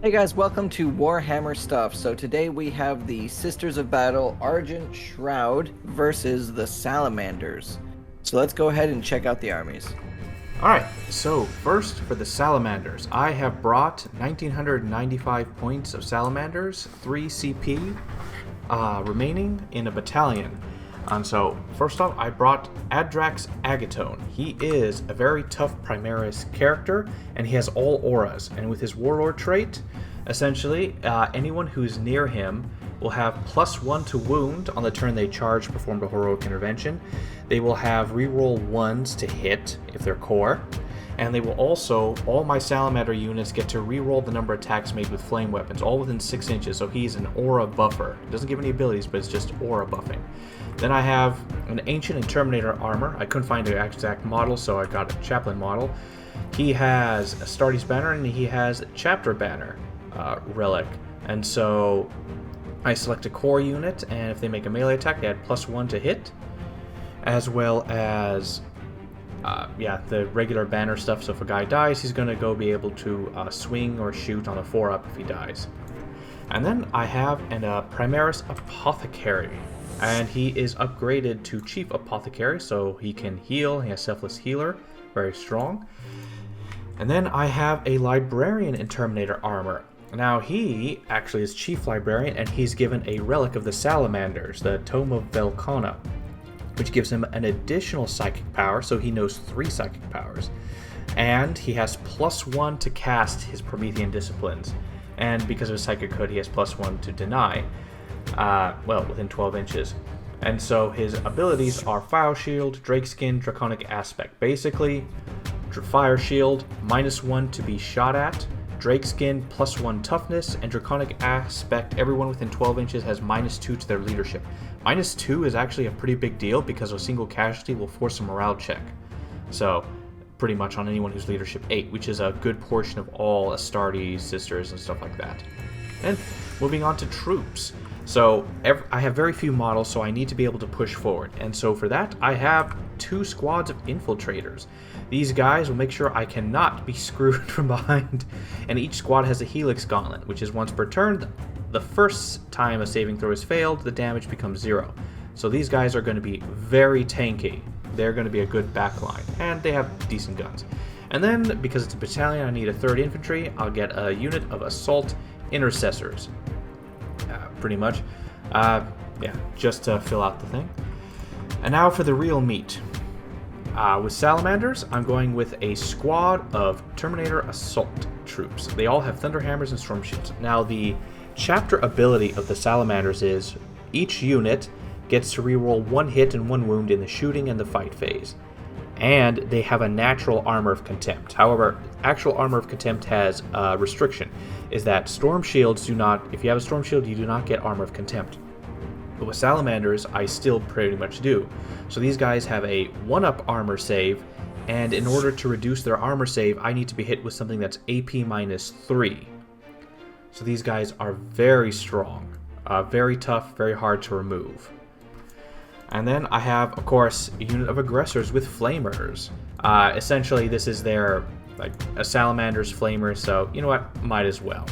Hey guys, welcome to Warhammer Stuff. So today we have the Sisters of Battle Argent Shroud versus the Salamanders. So let's go ahead and check out the armies. Alright, so first for the Salamanders, I have brought 1995 points of Salamanders, 3 CP remaining in a battalion. And so, first off, I brought Adrax Agatone. He is a very tough Primaris character, and he has all auras. And with his Warlord trait, essentially, anyone who's near him will have +1 to wound on the turn they charge, performed a heroic intervention. They will have reroll 1s to hit if they're core. And they will also, all my Salamander units get to reroll the number of attacks made with flame weapons, all within 6 inches, so he's an aura buffer. It doesn't give any abilities, but it's just aura buffing. Then I have an Ancient and Terminator armor. I couldn't find the exact model, so I got a Chaplain model. He has a Astartes banner, and he has a Chapter banner relic. And so I select a core unit, and if they make a melee attack, they add +1 to hit, as well as the regular banner stuff. So if a guy dies, he's going to go be able to swing or shoot on a 4-up if he dies. And then I have a Primaris Apothecary, and he is upgraded to Chief Apothecary, so he can heal. He has Selfless Healer, very strong. And then I have a Librarian in Terminator armor. Now he actually is Chief Librarian, and he's given a relic of the Salamanders, the Tome of Velcana, which gives him an additional psychic power, so he knows 3 psychic powers. And he has +1 to cast his Promethean Disciplines. And because of his psychic hood, he has +1 to deny, within 12 inches. And so his abilities are Fire Shield, Drake Skin, Draconic Aspect. Basically, Fire Shield, -1 to be shot at, Drake Skin, +1 toughness, and Draconic Aspect, everyone within 12 inches has -2 to their leadership. -2 is actually a pretty big deal because a single casualty will force a morale check. So, pretty much on anyone who's leadership 8, which is a good portion of all Astartes, Sisters, and stuff like that. And moving on to troops. So, I have very few models, so I need to be able to push forward. And so for that, I have 2 squads of infiltrators. These guys will make sure I cannot be screwed from behind. And each squad has a Helix Gauntlet, which is once per turn. The first time a saving throw is failed, the damage becomes 0. So these guys are going to be very tanky. They're going to be a good backline, and they have decent guns. And then, because it's a battalion, I need a 3rd infantry. I'll get a unit of Assault Intercessors. Pretty much. Just to fill out the thing. And now for the real meat. With Salamanders, I'm going with a squad of Terminator Assault troops. They all have Thunderhammers and Storm Shields. Now, the Chapter ability of the Salamanders is each unit gets to reroll 1 hit and 1 wound in the shooting and the fight phase. And they have a natural Armor of Contempt. However, actual Armor of Contempt has a restriction, is that Storm Shields do not, if you have a Storm Shield, you do not get Armor of Contempt. But with Salamanders, I still pretty much do. So these guys have a 1-up armor save, and in order to reduce their armor save, I need to be hit with something that's AP -3. So these guys are very strong, very tough, very hard to remove. And then I have, of course, a unit of aggressors with flamers. Essentially, this is their, a Salamander's flamer, so you know what, might as well.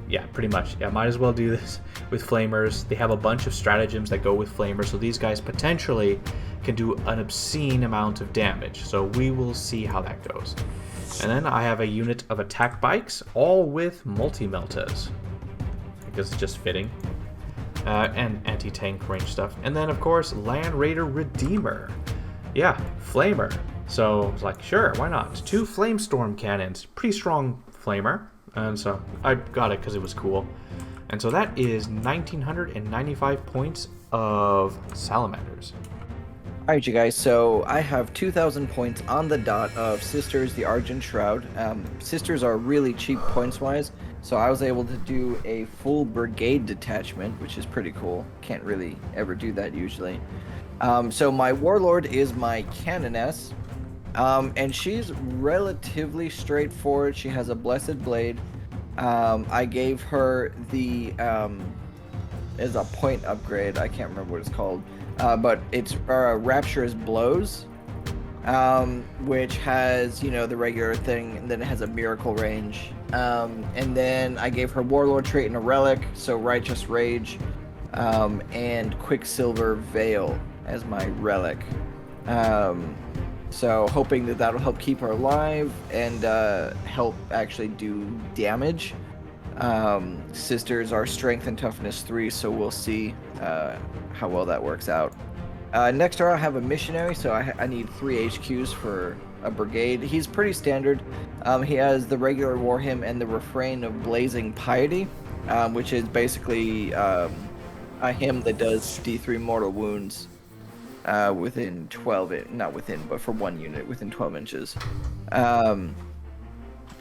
Yeah, pretty much. Yeah, might as well do this with flamers. They have a bunch of stratagems that go with flamers, so these guys potentially can do an obscene amount of damage. So we will see how that goes. And then I have a unit of attack bikes, all with multi-meltas, because it's just fitting. And anti-tank range stuff. And then, of course, Land Raider Redeemer. Yeah, flamer. So I was like, sure, why not? 2 Flamestorm cannons. Pretty strong flamer. And so I got it because it was cool. And so that is 1,995 points of Salamanders. Alright, you guys, so I have 2,000 points on the dot of Sisters, the Argent Shroud. Sisters are really cheap points-wise, so I was able to do a full brigade detachment, which is pretty cool. Can't really ever do that usually. So my Warlord is my Canoness, and she's relatively straightforward. She has a Blessed Blade. I gave her the is a point upgrade. I can't remember what it's called, but it's Rapturous Blows, which has, you know, the regular thing, and then it has a miracle range, And then I gave her Warlord trait and a relic, so Righteous Rage, and Quicksilver Veil as my relic. So hoping that that'll help keep her alive and help actually do damage. Sisters are Strength and Toughness 3, so we'll see how well that works out. Next I have a Missionary, so I need 3 HQs for a brigade. He's pretty standard. He has the regular war hymn and the refrain of Blazing Piety, which is basically a hymn that does D3 mortal wounds within 12, not within, but for one unit within 12 inches,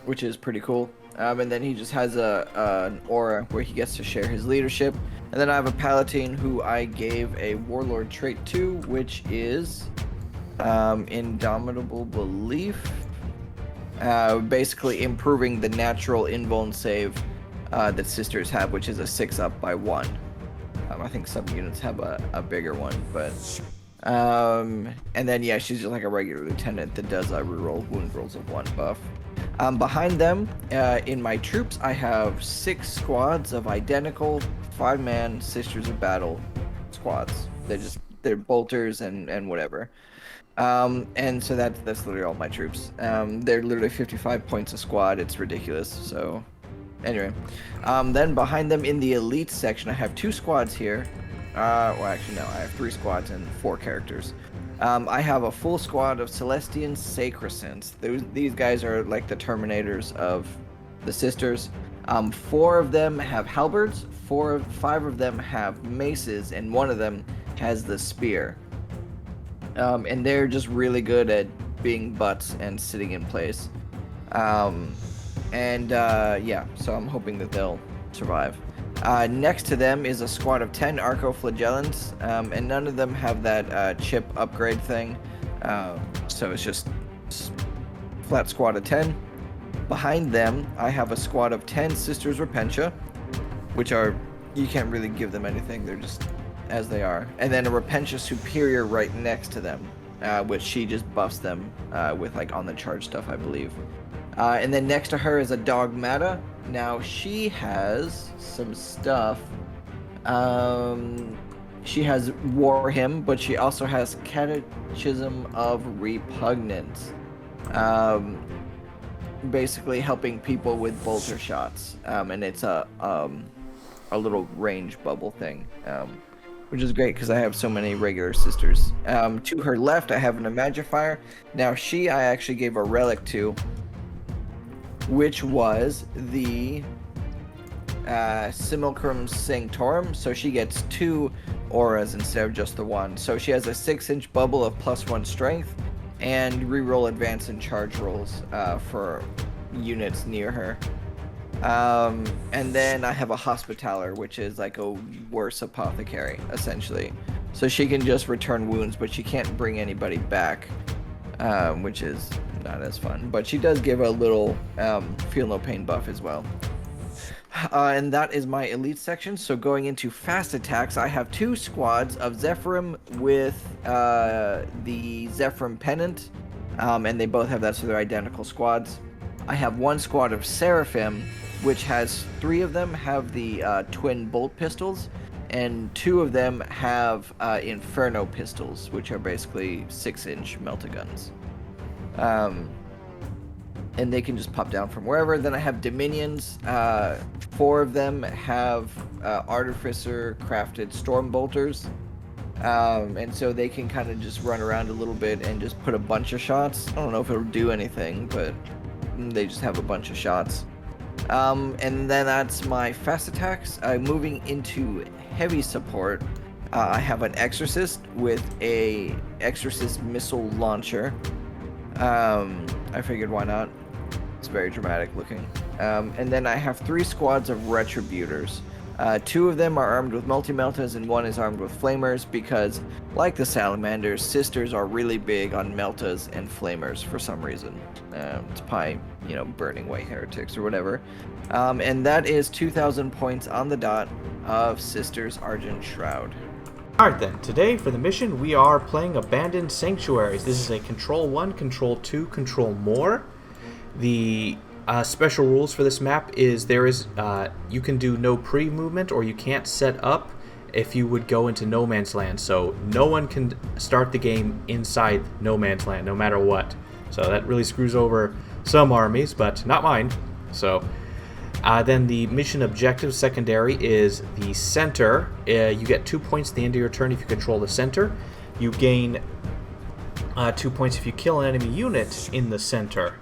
which is pretty cool. And then he just has an aura where he gets to share his leadership. And then I have a Palatine who I gave a Warlord trait to, which is Indomitable Belief. Basically improving the natural invuln save that Sisters have, which is a 6-up by 1. I think some units have a bigger one, but... and then, yeah, she's just like a regular lieutenant that does reroll wound rolls of 1 buff. Behind them, in my troops, I have 6 squads of identical 5-man Sisters of Battle squads. They're bolters and whatever. And so that's literally all my troops. They're literally 55 points a squad. It's ridiculous. So anyway, then behind them in the elite section, I have 2 squads here. Well, actually, no, I have 3 squads and 4 characters. I have a full squad of Celestian Sacrosants. These guys are like the Terminators of the Sisters. 4 of them have halberds, 5 of them have maces, and 1 of them has the spear. And they're just really good at being butts and sitting in place. Yeah, so I'm hoping that they'll survive. Next to them is a squad of 10 Arco-Flagellants, and none of them have that chip upgrade thing. So it's just flat squad of 10. Behind them, I have a squad of 10 Sisters Repentia, which are, you can't really give them anything, they're just as they are. And then a Repentia Superior right next to them, which she just buffs them with like on the charge stuff, I believe. And then next to her is a Dogmata. Now she has some stuff. She has War Hymn, but she also has Catechism of Repugnance. Basically helping people with bolter shots. And it's a little range bubble thing. Which is great because I have so many regular sisters. To her left, I have an Imagifier. Now I actually gave a relic to, which was the Simulacrum Sanctorum. So she gets 2 auras instead of just the 1. So she has a 6-inch bubble of +1 strength and reroll advance and charge rolls for units near her. And then I have a Hospitaller, which is like a worse apothecary, essentially. So she can just return wounds, but she can't bring anybody back, which is not as fun. But she does give a little feel no pain buff as well. And that is my elite section. So going into fast attacks, I have 2 squads of Zephyrim with the Zephyrim Pennant, and they both have that, so they're identical squads. I have 1 squad of Seraphim, which has 3 of them have the twin bolt pistols, and 2 of them have Inferno pistols, which are basically 6-inch meltaguns. And they can just pop down from wherever. Then I have Dominions. 4 of them have Artificer crafted Storm Bolters. And so they can kind of just run around a little bit and just put a bunch of shots. I don't know if it'll do anything, but they just have a bunch of shots. And then that's my fast attacks. Moving into heavy support, I have an Exorcist with a Exorcist missile launcher. I figured why not. It's very dramatic looking. And then I have 3 squads of Retributors. 2 of them are armed with multi-meltas and 1 is armed with flamers because, like the Salamanders, Sisters are really big on meltas and flamers for some reason. It's probably, burning white heretics or whatever. And that is 2,000 points on the dot of Sisters Argent Shroud. Alright then, today for the mission we are playing Abandoned Sanctuaries. This is a Control 1, Control 2, Control More. The Special rules for this map is you can do no pre-movement, or you can't set up if you would go into no man's land. So no one can start the game inside no man's land, no matter what. So that really screws over some armies, but not mine. So then the mission objective secondary is the center. You get 2 points at the end of your turn if you control the center. You gain 2 points if you kill an enemy unit in the center.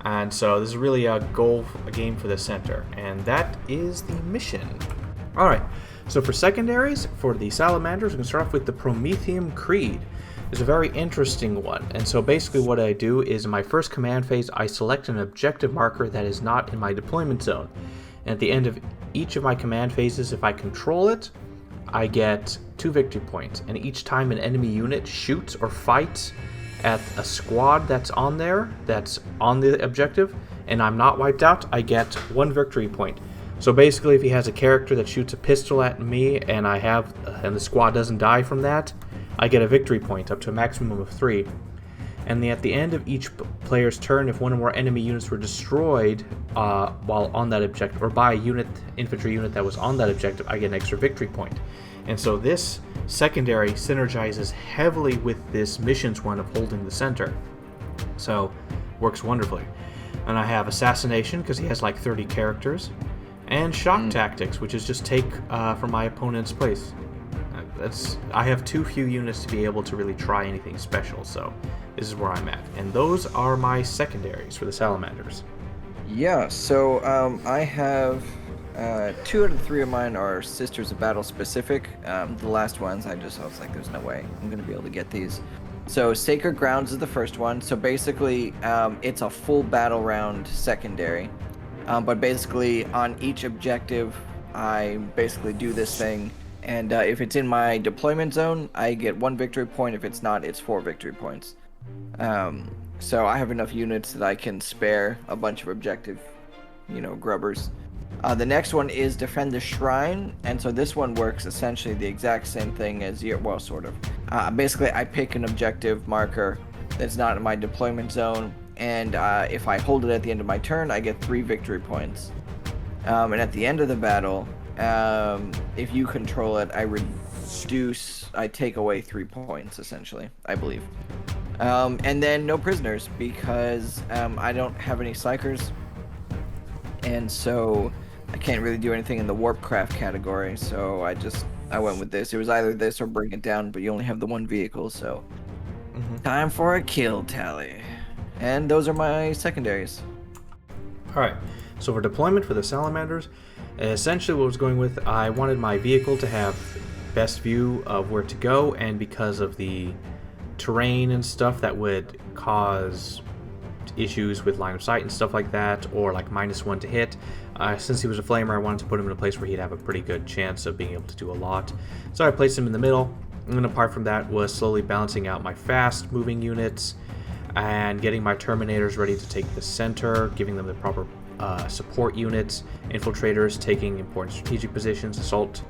And so this is really a game for the center. And that is the mission. Alright, so for secondaries, for the Salamanders, we can start off with the Prometheum Creed. It's a very interesting one. And so basically what I do is in my first command phase, I select an objective marker that is not in my deployment zone. And at the end of each of my command phases, if I control it, I get 2 victory points. And each time an enemy unit shoots or fights at a squad that's on there, that's on the objective, and I'm not wiped out, I get 1 victory point. So basically, if he has a character that shoots a pistol at me and the squad doesn't die from that, I get a victory point up to a maximum of 3. And at the end of each player's turn, if one or more enemy units were destroyed while on that objective, or by a infantry unit that was on that objective, I get an extra victory point. And so this secondary synergizes heavily with this missions one of holding the center. So works wonderfully. And I have assassination because he has like 30 characters, and shock tactics, which is just take from my opponent's place. I have too few units to be able to really try anything special, so this is where I'm at. And those are my secondaries for the Salamanders. Yeah, so I have 2 out of 3 of mine are Sisters of Battle specific. The last ones, I was like, there's no way I'm going to be able to get these. So Sacred Grounds is the first one. So basically, it's a full battle round secondary. But basically, on each objective, I basically do this thing. And if it's in my deployment zone, I get 1 victory point. If it's not, it's 4 victory points. So I have enough units that I can spare a bunch of objective, grubbers. The next one is Defend the Shrine, and so this one works essentially the exact same thing as well, sort of. Basically, I pick an objective marker that's not in my deployment zone, and if I hold it at the end of my turn, I get 3 victory points. And at the end of the battle, if you control it, I take away 3 points, essentially, I believe. And then no prisoners, because I don't have any psychers, and so I can't really do anything in the Warpcraft category, so I went with this. It was either this or Bring It Down, but you only have the 1 vehicle, so time for a kill tally. And those are my secondaries. Alright, so for deployment for the Salamanders, essentially what I was going with, I wanted my vehicle to have best view of where to go, and because of the terrain and stuff that would cause issues with line of sight and stuff like that, or like -1 to hit, since he was a flamer, I wanted to put him in a place where he'd have a pretty good chance of being able to do a lot. So I placed him in the middle, and apart from that was slowly balancing out my fast moving units and getting my Terminators ready to take the center, giving them the proper support units, infiltrators taking important strategic positions, assault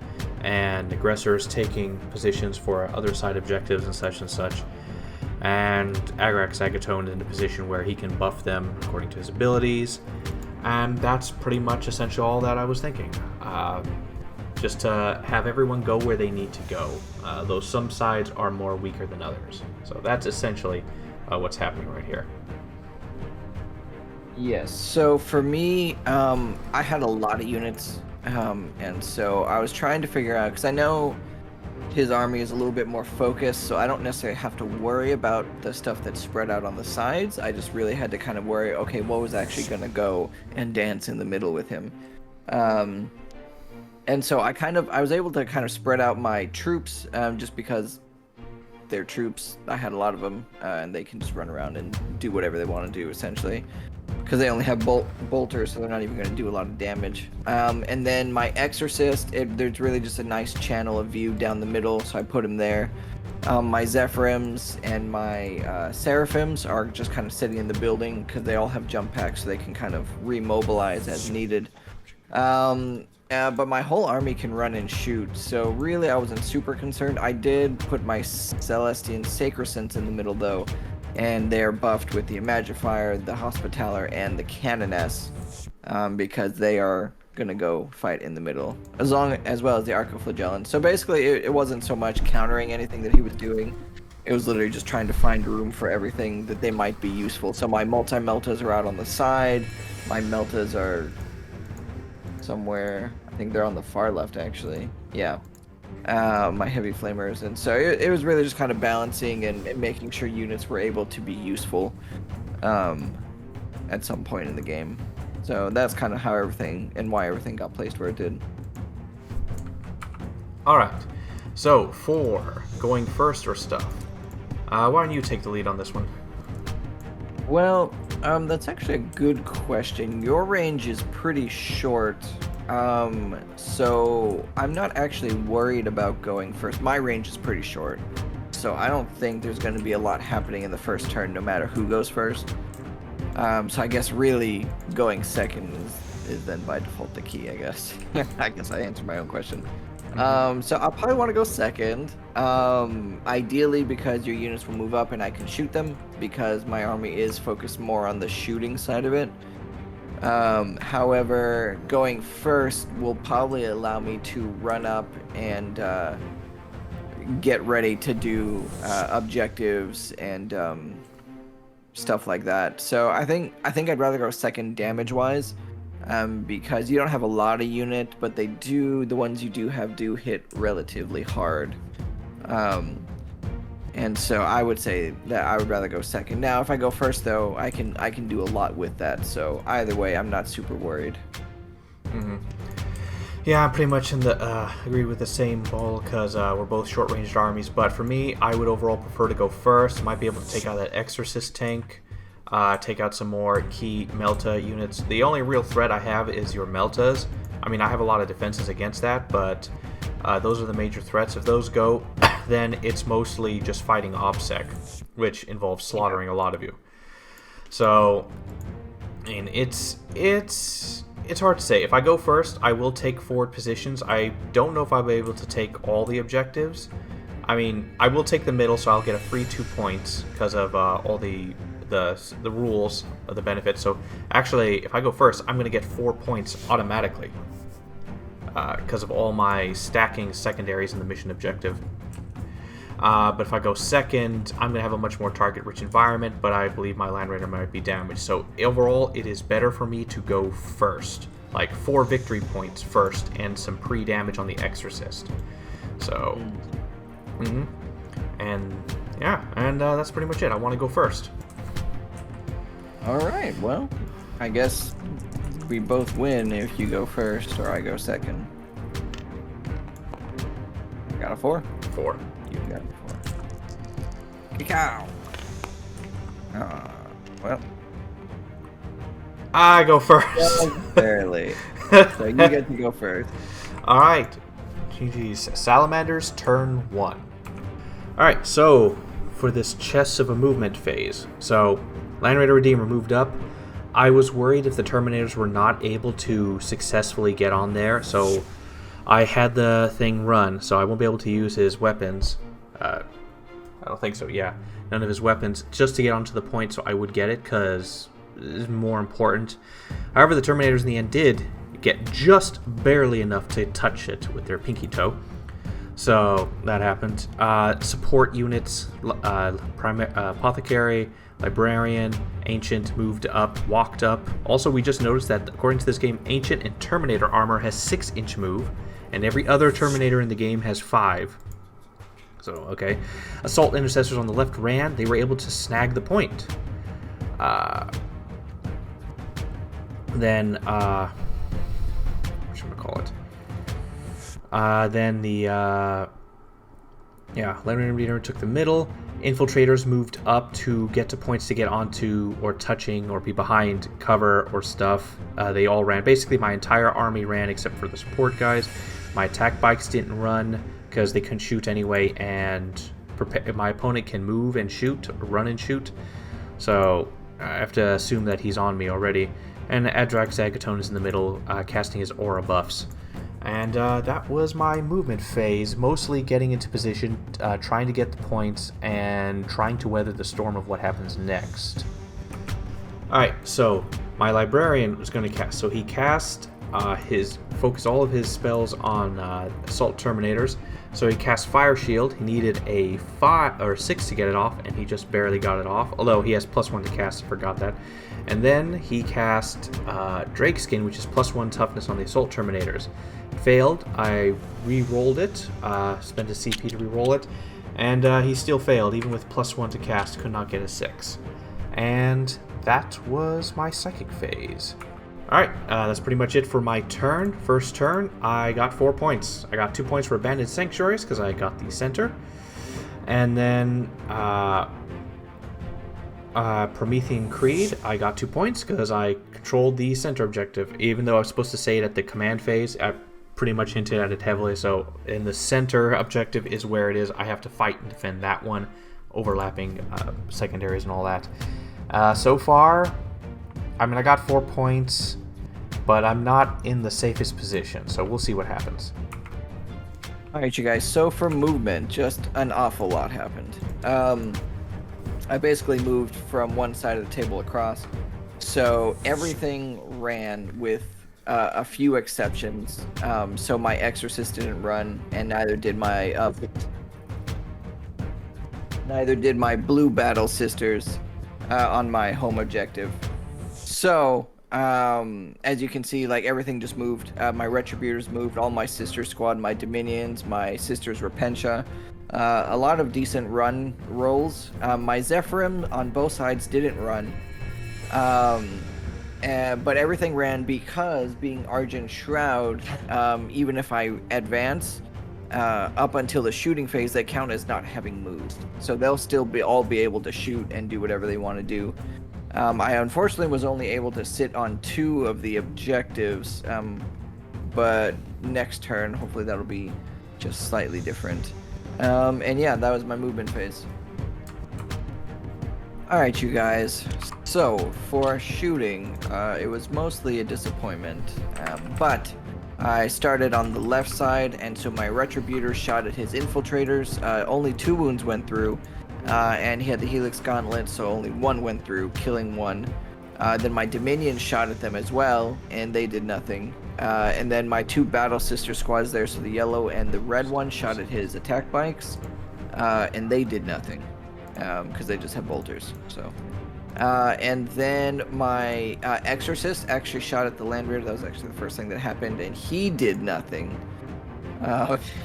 and aggressors taking positions for other side objectives and such, and Agrax Agatone in a position where he can buff them according to his abilities. And that's pretty much essentially all that I was thinking. Just to have everyone go where they need to go, though some sides are more weaker than others. So that's essentially what's happening right here. Yes, so for me, I had a lot of units, and so I was trying to figure out, because I know his army is a little bit more focused, so I don't necessarily have to worry about the stuff that's spread out on the sides. I just really had to kind of worry, okay, what was actually going to go and dance in the middle with him. And so I was able to kind of spread out my troops, just because they're troops. I had a lot of them, and they can just run around and do whatever they want to do, essentially. Because they only have bolters, so they're not even going to do a lot of damage. And then my Exorcist, there's really just a nice channel of view down the middle, so I put him there. My Zephyrims and my Seraphims are just kind of sitting in the building, because they all have jump packs, so they can kind of remobilize as needed. But my whole army can run and shoot, so really I wasn't super concerned. I did put my Celestian Sacrosanct in the middle, though, and they're buffed with the Imagifier, the Hospitaller, and the Canoness, because they are gonna go fight in the middle, as well as the Archoflagellan. So basically, it wasn't so much countering anything that he was doing. It was literally just trying to find room for everything that they might be useful. So my multi-meltas are out on the side. My meltas are somewhere. I think they're on the far left, actually. Yeah. My heavy flamers, and so it was really just kind of balancing and making sure units were able to be useful at some point in the game. So that's kind of how everything and why everything got placed where it did. All right. So for going first or stuff, why don't you take the lead on this one? Well, that's actually a good question. Your range is pretty short. So I'm not actually worried about going first. My range is pretty short, so I don't think there's going to be a lot happening in the first turn, no matter who goes first. So I guess really going second is then by default the key, I guess. I guess I answered my own question. So I'll probably want to go second. Ideally because your units will move up and I can shoot them, because my army is focused more on the shooting side of it. However, going first will probably allow me to run up and get ready to do objectives and stuff like that. So I think I'd rather go second damage-wise, because you don't have a lot of unit, but the ones you do have do hit relatively hard. And so I would say that I would rather go second. Now, if I go first, though, I can do a lot with that. So either way, I'm not super worried. Mm-hmm. Yeah, I'm pretty much in the agree with the same ball, because we're both short-ranged armies. But for me, I would overall prefer to go first. Might be able to take out that Exorcist tank, take out some more key Melta units. The only real threat I have is your Meltas. I mean, I have a lot of defenses against that, but those are the major threats. If those go, then it's mostly just fighting OBSEC, which involves slaughtering a lot of you. So, I mean, it's hard to say. If I go first, I will take forward positions. I don't know if I'll be able to take all the objectives. I mean, I will take the middle, so I'll get a free 2 points because of all the rules of the benefits. So actually, if I go first, I'm going to get 4 points automatically because of all my stacking secondaries in the mission objective. But if I go second, I'm going to have a much more target-rich environment, but I believe my Land Raider might be damaged. So overall, it is better for me to go first. Like 4 victory points first and some pre-damage on the Exorcist. So, and yeah, and that's pretty much it. I want to go first. All right, well, I guess we both win if you go first or I go second. Got a 4? 4. You got a 4. Cow. Well. I go first. Just barely. So you get to go first. All right. GG's. Salamanders, turn 1. All right, so for this Chests of a Movement phase. So, Land Raider Redeemer moved up. I was worried if the Terminators were not able to successfully get on there, so I had the thing run, so I won't be able to use his weapons. I don't think so, yeah. None of his weapons, just to get onto the point so I would get it, because it's more important. However, the Terminators in the end did get just barely enough to touch it with their pinky toe. So that happened. Support units, Apothecary, Librarian, Ancient moved up, walked up. Also, we just noticed that according to this game, Ancient and Terminator armor has 6-inch move, and every other Terminator in the game has 5. So, okay. Assault Intercessors on the left ran. They were able to snag the point. Then, what should I call it? Then the, Land Raider took the middle. Infiltrators moved up to get to points to get onto or touching or be behind cover or stuff. They all ran. Basically, my entire army ran except for the support guys. My attack bikes didn't run because they couldn't shoot anyway, and my opponent can move and shoot, or run and shoot. So I have to assume that he's on me already. And Adrak Zagatone is in the middle, casting his aura buffs. And that was my movement phase, mostly getting into position, trying to get the points, and trying to weather the storm of what happens next. Alright, so my librarian was going to cast. So he cast focused all of his spells on Assault Terminators. So he cast Fire Shield. He needed a 5 or 6 to get it off, and he just barely got it off. Although he has +1 to cast, I forgot that. And then he cast Drakeskin, which is +1 toughness on the Assault Terminators. Failed. I re-rolled it, spent a CP to re-roll it, and he still failed, even with +1 to cast, could not get a 6. And that was my Psychic phase. Alright, that's pretty much it for my turn. First turn, I got 4 points. I got 2 points for Abandoned Sanctuaries, because I got the center. And then Promethean Creed, I got 2 points, because I controlled the center objective. Even though I was supposed to say it at the command phase, I pretty much hinted at it heavily. So in the center objective is where it is. I have to fight and defend that one, overlapping secondaries and all that. So far, I mean, I got 4 points, but I'm not in the safest position, so we'll see what happens. Alright, you guys, so for movement, just an awful lot happened. I basically moved from one side of the table across, so everything ran with a few exceptions. So my Exorcist didn't run, and neither did my Blue Battle Sisters on my home objective. So, as you can see, like, everything just moved. My Retributors moved, all my Sister Squad, my Dominions, my Sisters Repentia. A lot of decent run rolls. My Zephyrim on both sides didn't run. But everything ran because, being Argent Shroud, even if I advance, up until the shooting phase, they count as not having moved. So they'll still all be able to shoot and do whatever they want to do. I unfortunately was only able to sit on 2 of the objectives, but next turn, hopefully that'll be just slightly different. And yeah, that was my movement phase. Alright, you guys. So, for shooting, it was mostly a disappointment, but I started on the left side, and so my Retributor shot at his Infiltrators. Only 2 wounds went through. And he had the Helix Gauntlet, so only 1 went through, killing 1. Then my Dominion shot at them as well, and they did nothing. And then my 2 Battle Sister Squads there, so the yellow and the red one, shot at his attack bikes, and they did nothing, because they just have bolters. So, and then my Exorcist actually shot at the Land Raider. That was actually the first thing that happened, and he did nothing.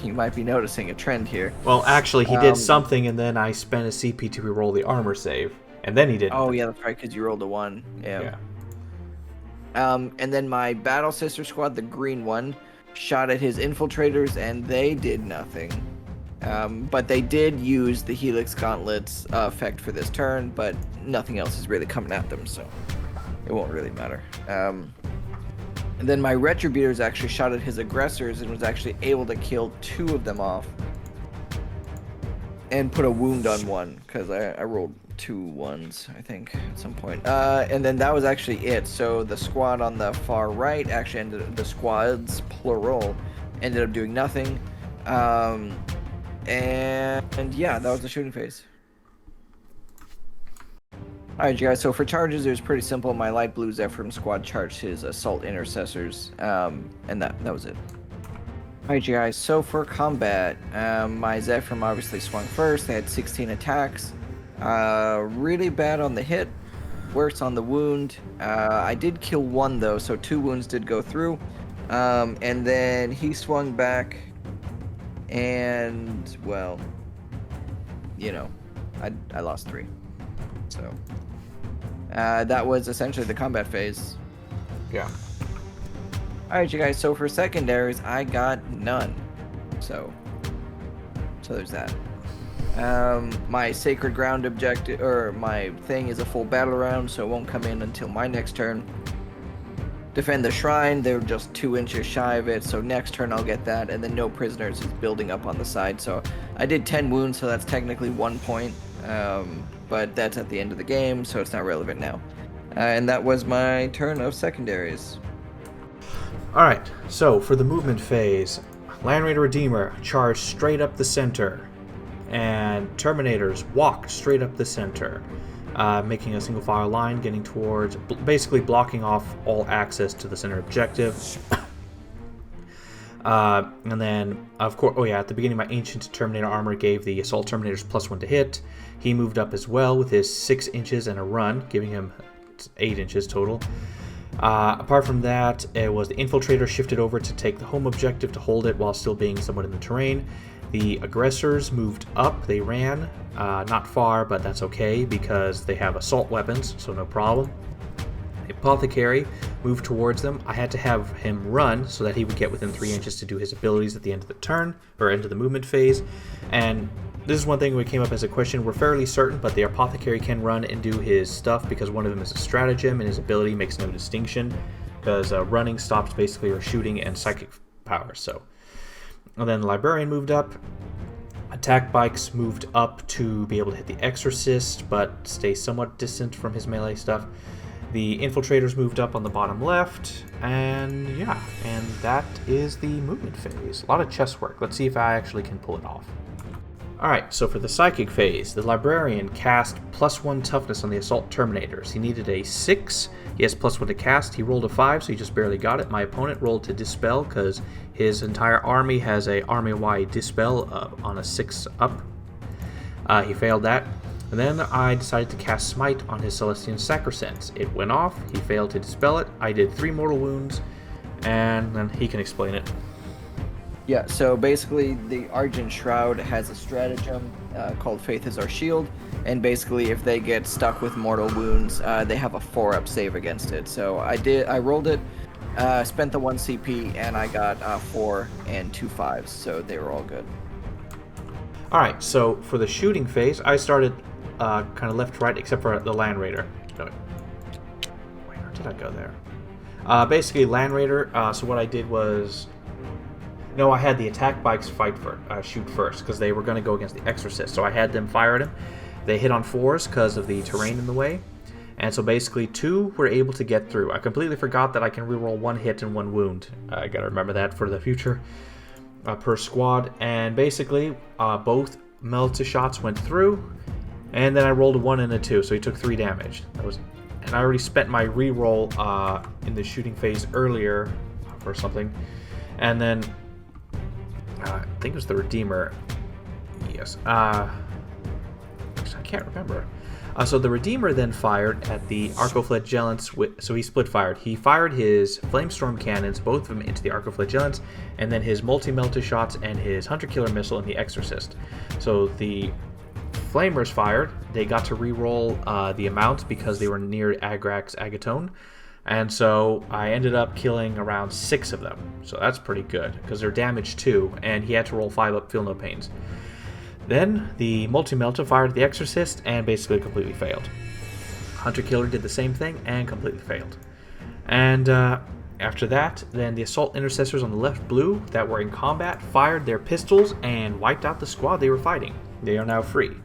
You might be noticing a trend here. Well, actually, he did something, and then I spent a CP to reroll the armor save, and then he did. Oh, yeah, that's right, because you rolled a 1. Yeah. And then my Battle Sister Squad, the green one, shot at his Infiltrators, and they did nothing. But they did use the Helix Gauntlet's effect for this turn, but nothing else is really coming at them, so it won't really matter. And then my Retributors actually shot at his aggressors and was actually able to kill 2 of them off. And put a wound on 1, because I rolled 2 1s, I think, at some point. And then that was actually it. So the squad on the far right actually ended, the squads, plural, ended up doing nothing. And yeah, that was the shooting phase. Alright, you guys, so for charges, it was pretty simple. My light blue Zephyrim squad charged his assault intercessors, and that was it. Alright, you guys, so for combat, my Zephyrim obviously swung first. They had 16 attacks. Really bad on the hit, worse on the wound. I did kill 1, though, so 2 wounds did go through. And then he swung back, and, well, you know, I lost 3. So, that was essentially the combat phase. Yeah. Alright, you guys, so for secondaries, I got none. So there's that. My Sacred Ground objective, or my thing, is a full battle round, so it won't come in until my next turn. Defend the Shrine, they're just 2 inches shy of it, so next turn I'll get that, and then No Prisoners is building up on the side, so I did 10 wounds, so that's technically 1 point. But that's at the end of the game, so it's not relevant now. And that was my turn of secondaries. Alright, so for the movement phase, Land Raider Redeemer charged straight up the center, and Terminators walked straight up the center, making a single file line, getting towards, basically blocking off all access to the center objective. And then, of course, oh yeah, at the beginning, my Ancient Terminator armor gave the Assault Terminators +1 to hit. He moved up as well with his 6 inches and a run, giving him 8 inches total. Apart from that, it was the Infiltrator shifted over to take the home objective to hold it while still being somewhat in the terrain. The Aggressors moved up, they ran, not far, but that's okay because they have assault weapons, so no problem. The Apothecary moved towards them. I had to have him run so that he would get within 3 inches to do his abilities at the end of the turn, or end of the movement phase. And this is one thing that came up as a question. We're fairly certain, but the Apothecary can run and do his stuff because one of them is a stratagem and his ability makes no distinction because running stops basically your shooting and psychic power. So, and then the Librarian moved up. Attack Bikes moved up to be able to hit the Exorcist, but stay somewhat distant from his melee stuff. The Infiltrators moved up on the bottom left, and yeah, and that is the movement phase. A lot of chess work. Let's see if I actually can pull it off. Alright, so for the Psychic phase, the Librarian cast +1 toughness on the Assault Terminators. He needed a 6, he has +1 to cast, he rolled a 5, so he just barely got it. My opponent rolled to Dispel, because his entire army has a army-wide Dispel on a 6 up. He failed that. And then I decided to cast Smite on his Celestian Sacrosanct. It went off, he failed to Dispel it, I did 3 mortal wounds, and then he can explain it. Yeah, so basically the Argent Shroud has a stratagem called Faith is Our Shield, and basically if they get stuck with mortal wounds, they have a 4-up save against it. So I rolled it, spent the 1 CP, and I got 4 and 2 5s, so they were all good. Alright, so for the shooting phase, I started kind of left to right, except for the Land Raider. No, wait, where did I go there? Basically, Land Raider, so what I did was... No, I had the Attack Bikes shoot first, because they were going to go against the Exorcist. So I had them fire at him. They hit on 4s because of the terrain in the way. And so basically 2 were able to get through. I completely forgot that I can reroll 1 hit and 1 wound. I got to remember that for the future per squad. And basically both melta shots went through. And then I rolled a 1 and a 2, so he took 3 damage. And I already spent my reroll in the shooting phase earlier for something. And then... I think it was the Redeemer. Yes. I can't remember. So the Redeemer then fired at the Arcoflagellants. So he split fired. He fired his Flamestorm cannons, both of them, into the Arcoflagellants, and then his multi-melta shots and his Hunter Killer missile in the Exorcist. So the Flamers fired. They got to re-roll the amounts because they were near Agrax Agatone. And so I ended up killing around 6 of them. So that's pretty good, because they're damaged too, and he had to roll 5 up, feel no pains. Then the Multi-Melta fired at the Exorcist and basically completely failed. Hunter Killer did the same thing and completely failed. And after that, then the Assault Intercessors on the left blue that were in combat fired their pistols and wiped out the squad they were fighting. They are now free.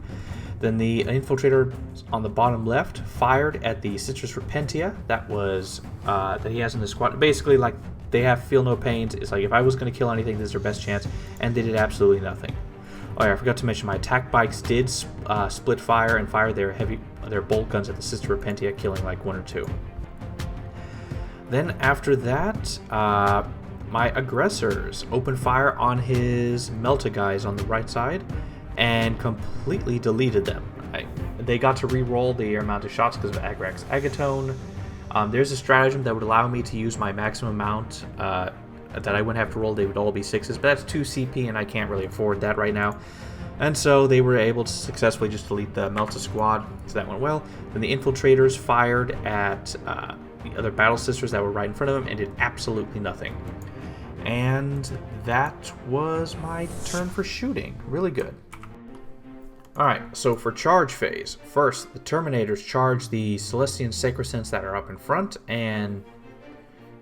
Then the Infiltrator on the bottom left fired at the Citrus Repentia that was that he has in the squad. Basically, like, they have feel no pains. It's like if I was going to kill anything, this is their best chance, and they did absolutely nothing. Oh yeah, I forgot to mention my Attack Bikes did split fire and fire their bolt guns at the Citrus Repentia, killing like 1 or 2. Then after that, my Aggressors opened fire on his Melta guys on the right side and completely deleted them. They got to re-roll the amount of shots because of Agrax Agatone. There's a stratagem that would allow me to use my maximum amount that I wouldn't have to roll. They would all be 6s, but that's 2 CP and I can't really afford that right now. And so they were able to successfully just delete the Melta squad, so that went well. Then the Infiltrators fired at the other Battle Sisters that were right in front of them and did absolutely nothing. And that was my turn for shooting. Really good. Alright, so for charge phase, first the Terminators charge the Celestian Sacrosancts that are up in front, and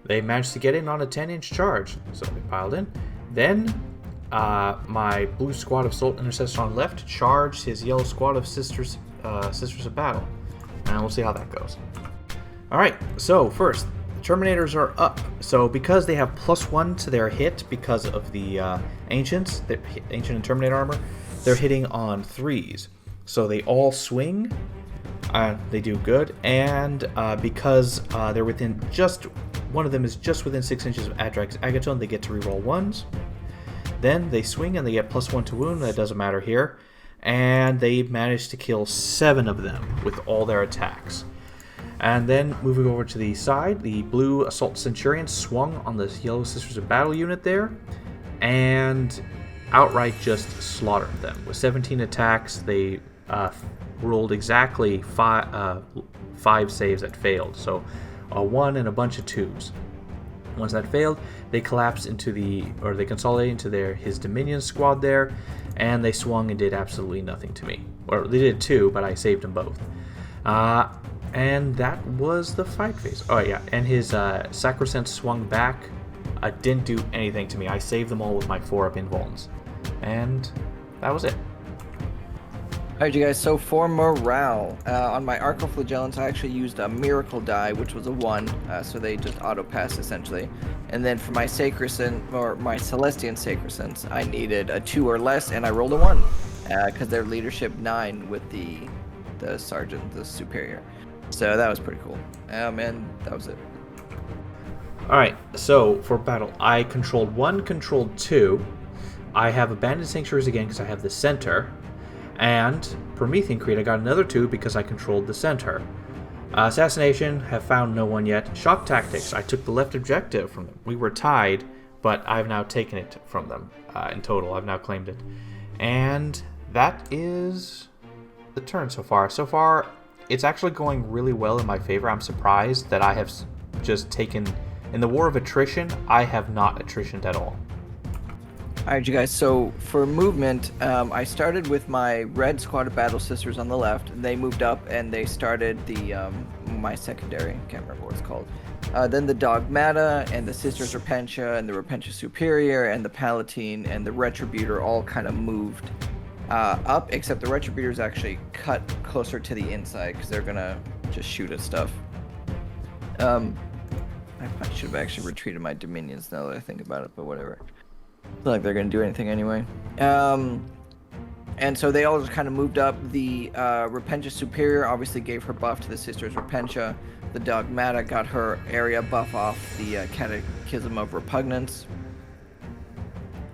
they managed to get in on a 10-inch charge, so they piled in. Then my blue squad of Assault Intercessors on the left charged his yellow squad of Sisters of Battle, and we'll see how that goes. Alright, so first, Terminators are up. So because they have +1 to their hit because of the Ancients, the Ancient and Terminator armor, they're hitting on 3s. So they all swing. They do good. And because they're within one of them is just within 6 inches of Adrax Agaton, they get to reroll 1s. Then they swing and they get +1 to wound. That doesn't matter here. And they managed to kill 7 of them with all their attacks. And then moving over to the side, the blue Assault Centurion swung on the Yellow Sisters of Battle unit there and outright just slaughtered them. With 17 attacks, they rolled exactly 5 saves that failed. So a 1 and a bunch of 2s. Once that failed, they collapsed they consolidated into his Dominion squad there, and they swung and did absolutely nothing to me. Or they did too, but I saved them both. And that was the fight phase. Oh yeah, and his Sacrosanct swung back. Didn't do anything to me. I saved them all with my 4-up invulns. And that was it. Alright, you guys, so for morale, on my Arcoflagellants, I actually used a Miracle die, which was a 1, so they just auto-pass essentially. And then for my Sacrosanct, or my Celestian Sacrosancts, I needed a 2 or less, and I rolled a 1, because they're leadership 9 with the Sergeant, the Superior. So that was pretty cool. And that was it. Alright, so for battle, I controlled 1, controlled 2. I have Abandoned Sanctuaries again because I have the center. And Promethean Creed, I got another 2 because I controlled the center. Assassination, have found no one yet. Shock Tactics, I took the left objective from them. We were tied, but I've now taken it from them in total. I've now claimed it. And that is the turn so far. So far, it's actually going really well in my favor. I'm surprised that I have just taken... In the War of Attrition, I have not attritioned at all. Alright, you guys, so for movement, I started with my red squad of Battle Sisters on the left. They moved up and they started my secondary. Can't remember what it's called. Then the Dogmata and the Sisters Repentia and the Repentia Superior and the Palatine and the Retributor all kind of moved up, except the Retributors actually cut closer to the inside because they're going to just shoot at stuff. I should have actually retreated my Dominions now that I think about it, but whatever. I feel like they're going to do anything anyway. And so they all just kind of moved up. The Repentia Superior obviously gave her buff to the Sisters Repentia. The Dogmata got her area buff off the Catechism of Repugnance,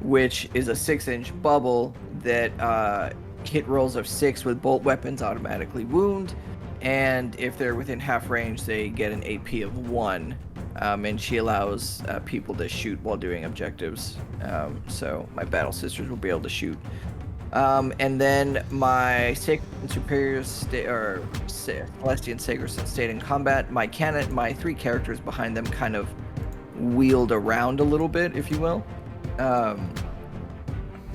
which is a 6-inch bubble that hit rolls of 6 with bolt weapons automatically wound. And if they're within half range, they get an AP of 1. And she allows people to shoot while doing objectives. So my Battle Sisters will be able to shoot. And then my Sacred Superiors, Celestian Sacrosanct stayed in combat. My 3 characters behind them kind of wheeled around a little bit, if you will.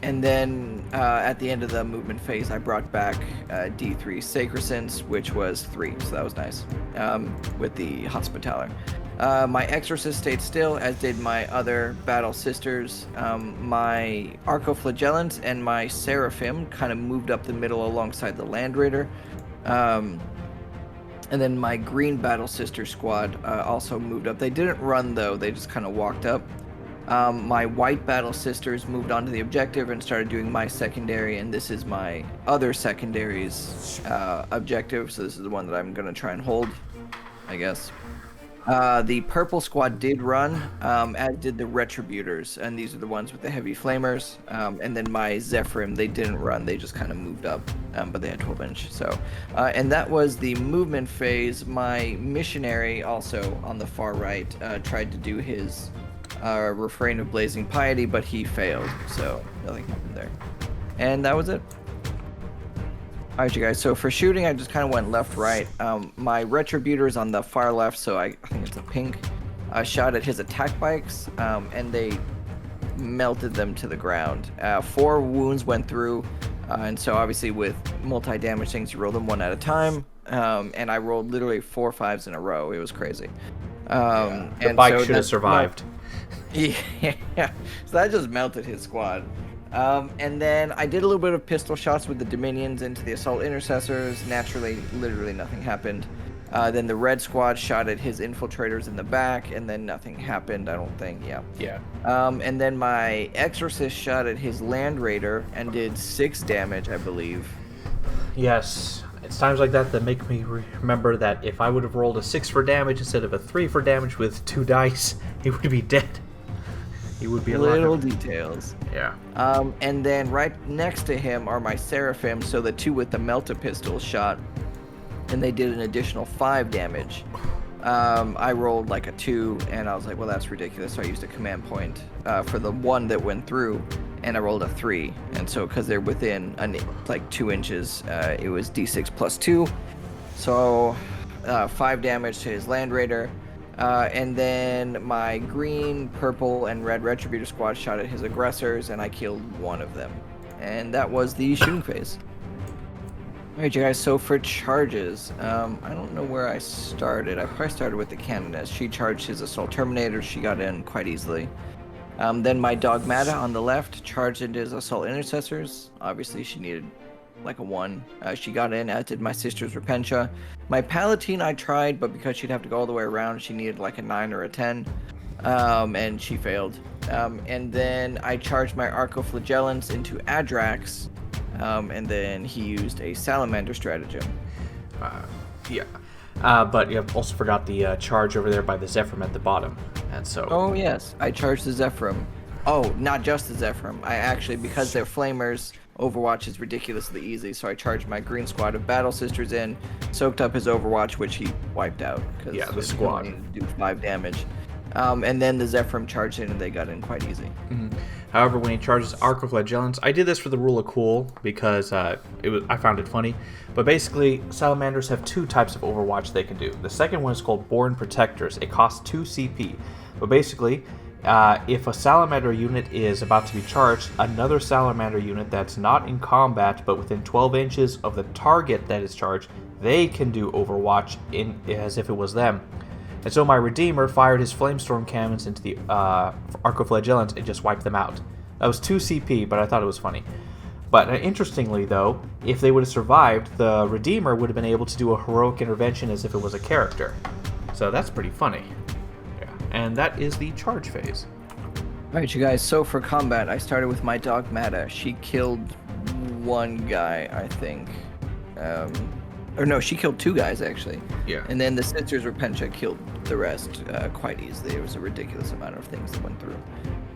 And then at the end of the movement phase, I brought back D3 Sacrosancts, which was 3, so that was nice, with the Hospitaller. My Exorcist stayed still, as did my other Battle Sisters. My Arcoflagellants and my Seraphim kind of moved up the middle alongside the Land Raider. And then my Green Battle Sister squad also moved up. They didn't run, though. They just kind of walked up. My White Battle Sisters moved onto the objective and started doing my secondary, and this is my other secondary's objective, so this is the one that I'm going to try and hold, I guess. The Purple Squad did run, as did the Retributors, and these are the ones with the Heavy Flamers. And then my Zephyrim, they didn't run, they just kind of moved up, but they had 12-inch. So, and that was the movement phase. My Missionary, also on the far right, tried to do his Refrain of Blazing Piety, but he failed, so nothing happened there. And that was it. Alright, you guys, so for shooting, I just kind of went left-right. My Retributors on the far left, so I think it's a pink, shot at his attack bikes, and they melted them to the ground. 4 wounds went through, and so obviously with multi-damage things, you roll them 1 at a time, and I rolled literally 4 5s in a row. It was crazy. The and bike so should have survived. Yeah, so that just melted his squad. And then I did a little bit of pistol shots with the Dominions into the Assault Intercessors. Naturally, literally nothing happened. Then the red squad shot at his infiltrators in the back, and then nothing happened, I don't think. Yeah. Yeah. And then my exorcist shot at his land raider and did 6 damage, I believe. Yes. It's times like that that make me remember that if I would have rolled a 6 for damage instead of a 3 for damage with 2 dice, he would be dead. He would be a Little details. Yeah. And then right next to him are my seraphim, so the 2 with the melta pistol shot, and they did an additional 5 damage. I rolled like a 2, and I was like, well, that's ridiculous. So I used a command point for the 1 that went through, and I rolled a 3. And so because they're within like 2 inches, it was d6 plus 2. So 5 damage to his land raider. And then my green, purple, and red retributor squad shot at his aggressors, and I killed 1 of them. And that was the shooting phase. Alright, you guys, so for charges, I don't know where I started. I probably started with the Canoness. She charged his Assault Terminator. She got in quite easily. Then my Dogmata on the left charged into his Assault Intercessors. Obviously, she needed like a 1. She got in, as did my sister's Repentia. My Palatine I tried, but because she'd have to go all the way around, she needed like a 9 or a 10. And she failed. And then I charged my Arcoflagellants into Adrax. And then he used a Salamander stratagem. But you also forgot the charge over there by the Zephyrim at the bottom. And so... Oh, yes. I charged the Zephyrim. Oh, not just the Zephyrim. I actually, because they're flamers, Overwatch is ridiculously easy, so I charged my green squad of Battle Sisters in, soaked up his Overwatch, which he wiped out. Yeah, the squad. Do 5 damage. And then the Zephyrim charged in, and they got in quite easy. Mm-hmm. However, when he charges Arcoflagellants, I did this for the rule of cool because I found it funny. But basically, Salamanders have 2 types of Overwatch they can do. The second one is called Born Protectors. It costs 2 CP. But basically, if a Salamander unit is about to be charged, another Salamander unit that's not in combat but within 12 inches of the target that is charged, they can do Overwatch as if it was them. And so my Redeemer fired his Flamestorm cannons into the Arcoflagellants and just wiped them out. That was 2 CP, but I thought it was funny. But interestingly, though, if they would have survived, the Redeemer would have been able to do a heroic intervention as if it was a character. So that's pretty funny. Yeah. And that is the charge phase. Alright, you guys, so for combat, I started with my Dogmata. She killed 1 guy, I think. Or no, she killed 2 guys, actually. Yeah. And then the Sisters Repentia killed the rest quite easily. It was a ridiculous amount of things that went through.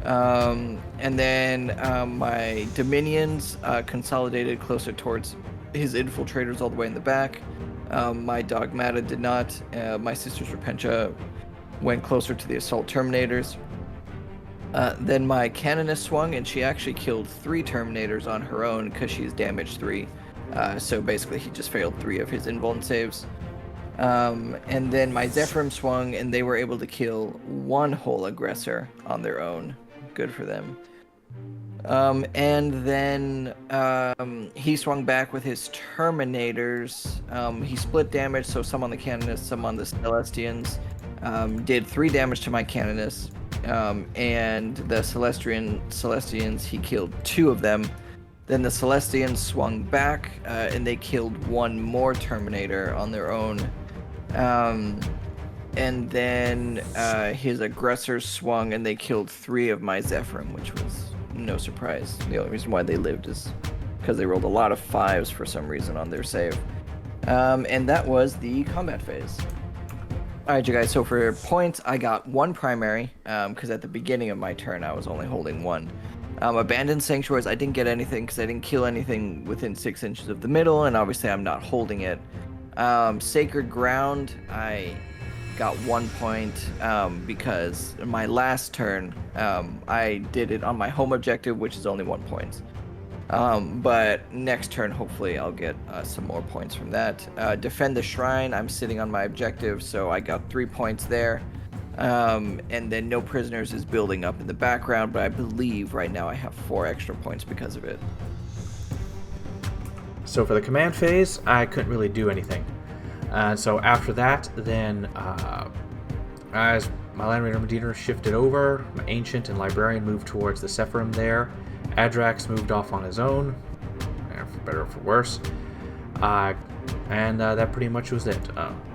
And then my Dominions consolidated closer towards his infiltrators all the way in the back. My Dogmata did not. My Sisters Repentia went closer to the Assault Terminators. Then my Canoness swung, and she actually killed 3 Terminators on her own because she's damaged 3. So basically, he just failed 3 of his invuln saves. And then my Zephyrim swung, and they were able to kill 1 whole aggressor on their own. Good for them. And then he swung back with his Terminators. He split damage, so some on the Canoness, some on the Celestians. Did 3 damage to my Canoness. And the Celestians, he killed 2 of them. Then the Celestians swung back, and they killed 1 more Terminator on their own. And then his aggressors swung, and they killed 3 of my Zephyrim, which was no surprise. The only reason why they lived is because they rolled a lot of 5s for some reason on their save. And that was the combat phase. Alright, you guys, so for points, I got 1 primary, because at the beginning of my turn, I was only holding 1. Abandoned Sanctuaries, I didn't get anything because I didn't kill anything within 6 inches of the middle, and obviously I'm not holding it. Sacred Ground, I got 1 point because my last turn, I did it on my home objective, which is only 1 point. But next turn, hopefully, I'll get some more points from that. Defend the Shrine, I'm sitting on my objective, so I got 3 points there. And then No Prisoners is building up in the background, but I believe right now I have 4 extra points because of it. So for the command phase, I couldn't really do anything. So after that, then as my Land Raider Medina shifted over, my Ancient and Librarian moved towards the Zephyrim there. Adrax moved off on his own, for better or for worse. And that pretty much was it.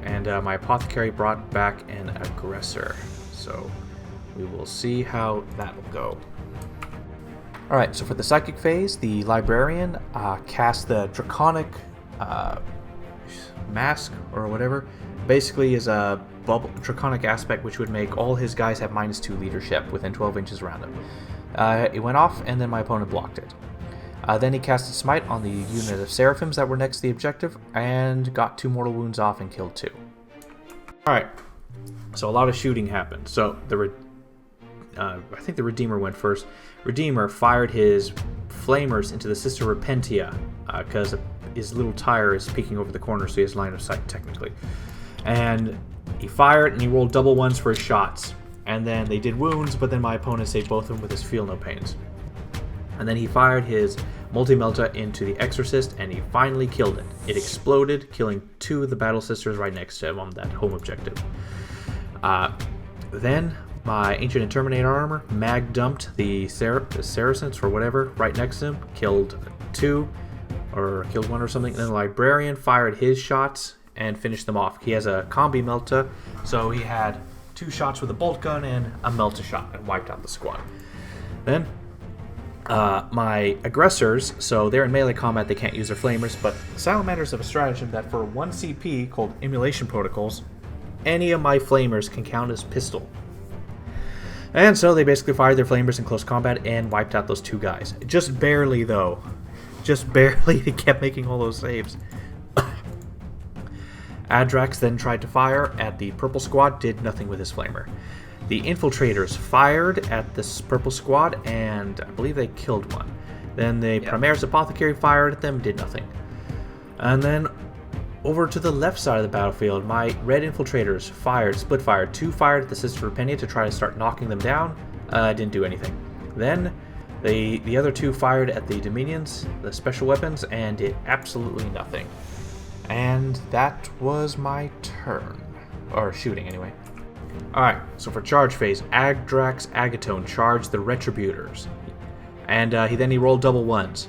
And my apothecary brought back an aggressor. So we will see how that will go. Alright, so for the psychic phase, the librarian cast the draconic mask or whatever. Basically is a draconic aspect which would make all his guys have -2 leadership within 12 inches around him. It went off and then my opponent blocked it. Then he casted Smite on the unit of Seraphims that were next to the objective and got 2 mortal wounds off and killed 2. Alright, so a lot of shooting happened. So I think the Redeemer went first. Redeemer fired his flamers into the Sister Repentia because his little tire is peeking over the corner, so he has line of sight technically. And he fired and he rolled double ones for his shots. And then they did wounds, but then my opponent saved both of them with his Feel No Pains. And then he fired his Multi-Melta into the Exorcist, and he finally killed it. It exploded, killing 2 of the Battle Sisters right next to him on that home objective. Then my Ancient Terminator armor mag dumped the Saracens or whatever right next to him, killed 2, or killed 1 or something. And then the Librarian fired his shots and finished them off. He has a Combi Melta, so he had 2 shots with a bolt gun and a Melta shot and wiped out the squad. Then my aggressors, so they're in melee combat, they can't use their flamers, but Salamanders have a stratagem that for 1 CP called Emulation Protocols, any of my flamers can count as pistol. And so they basically fired their flamers in close combat and wiped out those 2 guys. Just barely though. Just barely. They kept making all those saves. Adrax then tried to fire at the purple squad, did nothing with his flamer. The infiltrators fired at this purple squad, and I believe they killed 1. Then the Primaris Apothecary fired at them, did nothing. And then over to the left side of the battlefield, my red infiltrators fired, split fired. 2 fired at the Sister Repentia to try to start knocking them down, didn't do anything. Then the other 2 fired at the Dominions, the special weapons, and did absolutely nothing. And that was my turn. Or shooting, anyway. Alright, so for charge phase, Adrax Agatone charged the Retributors. And he rolled double ones.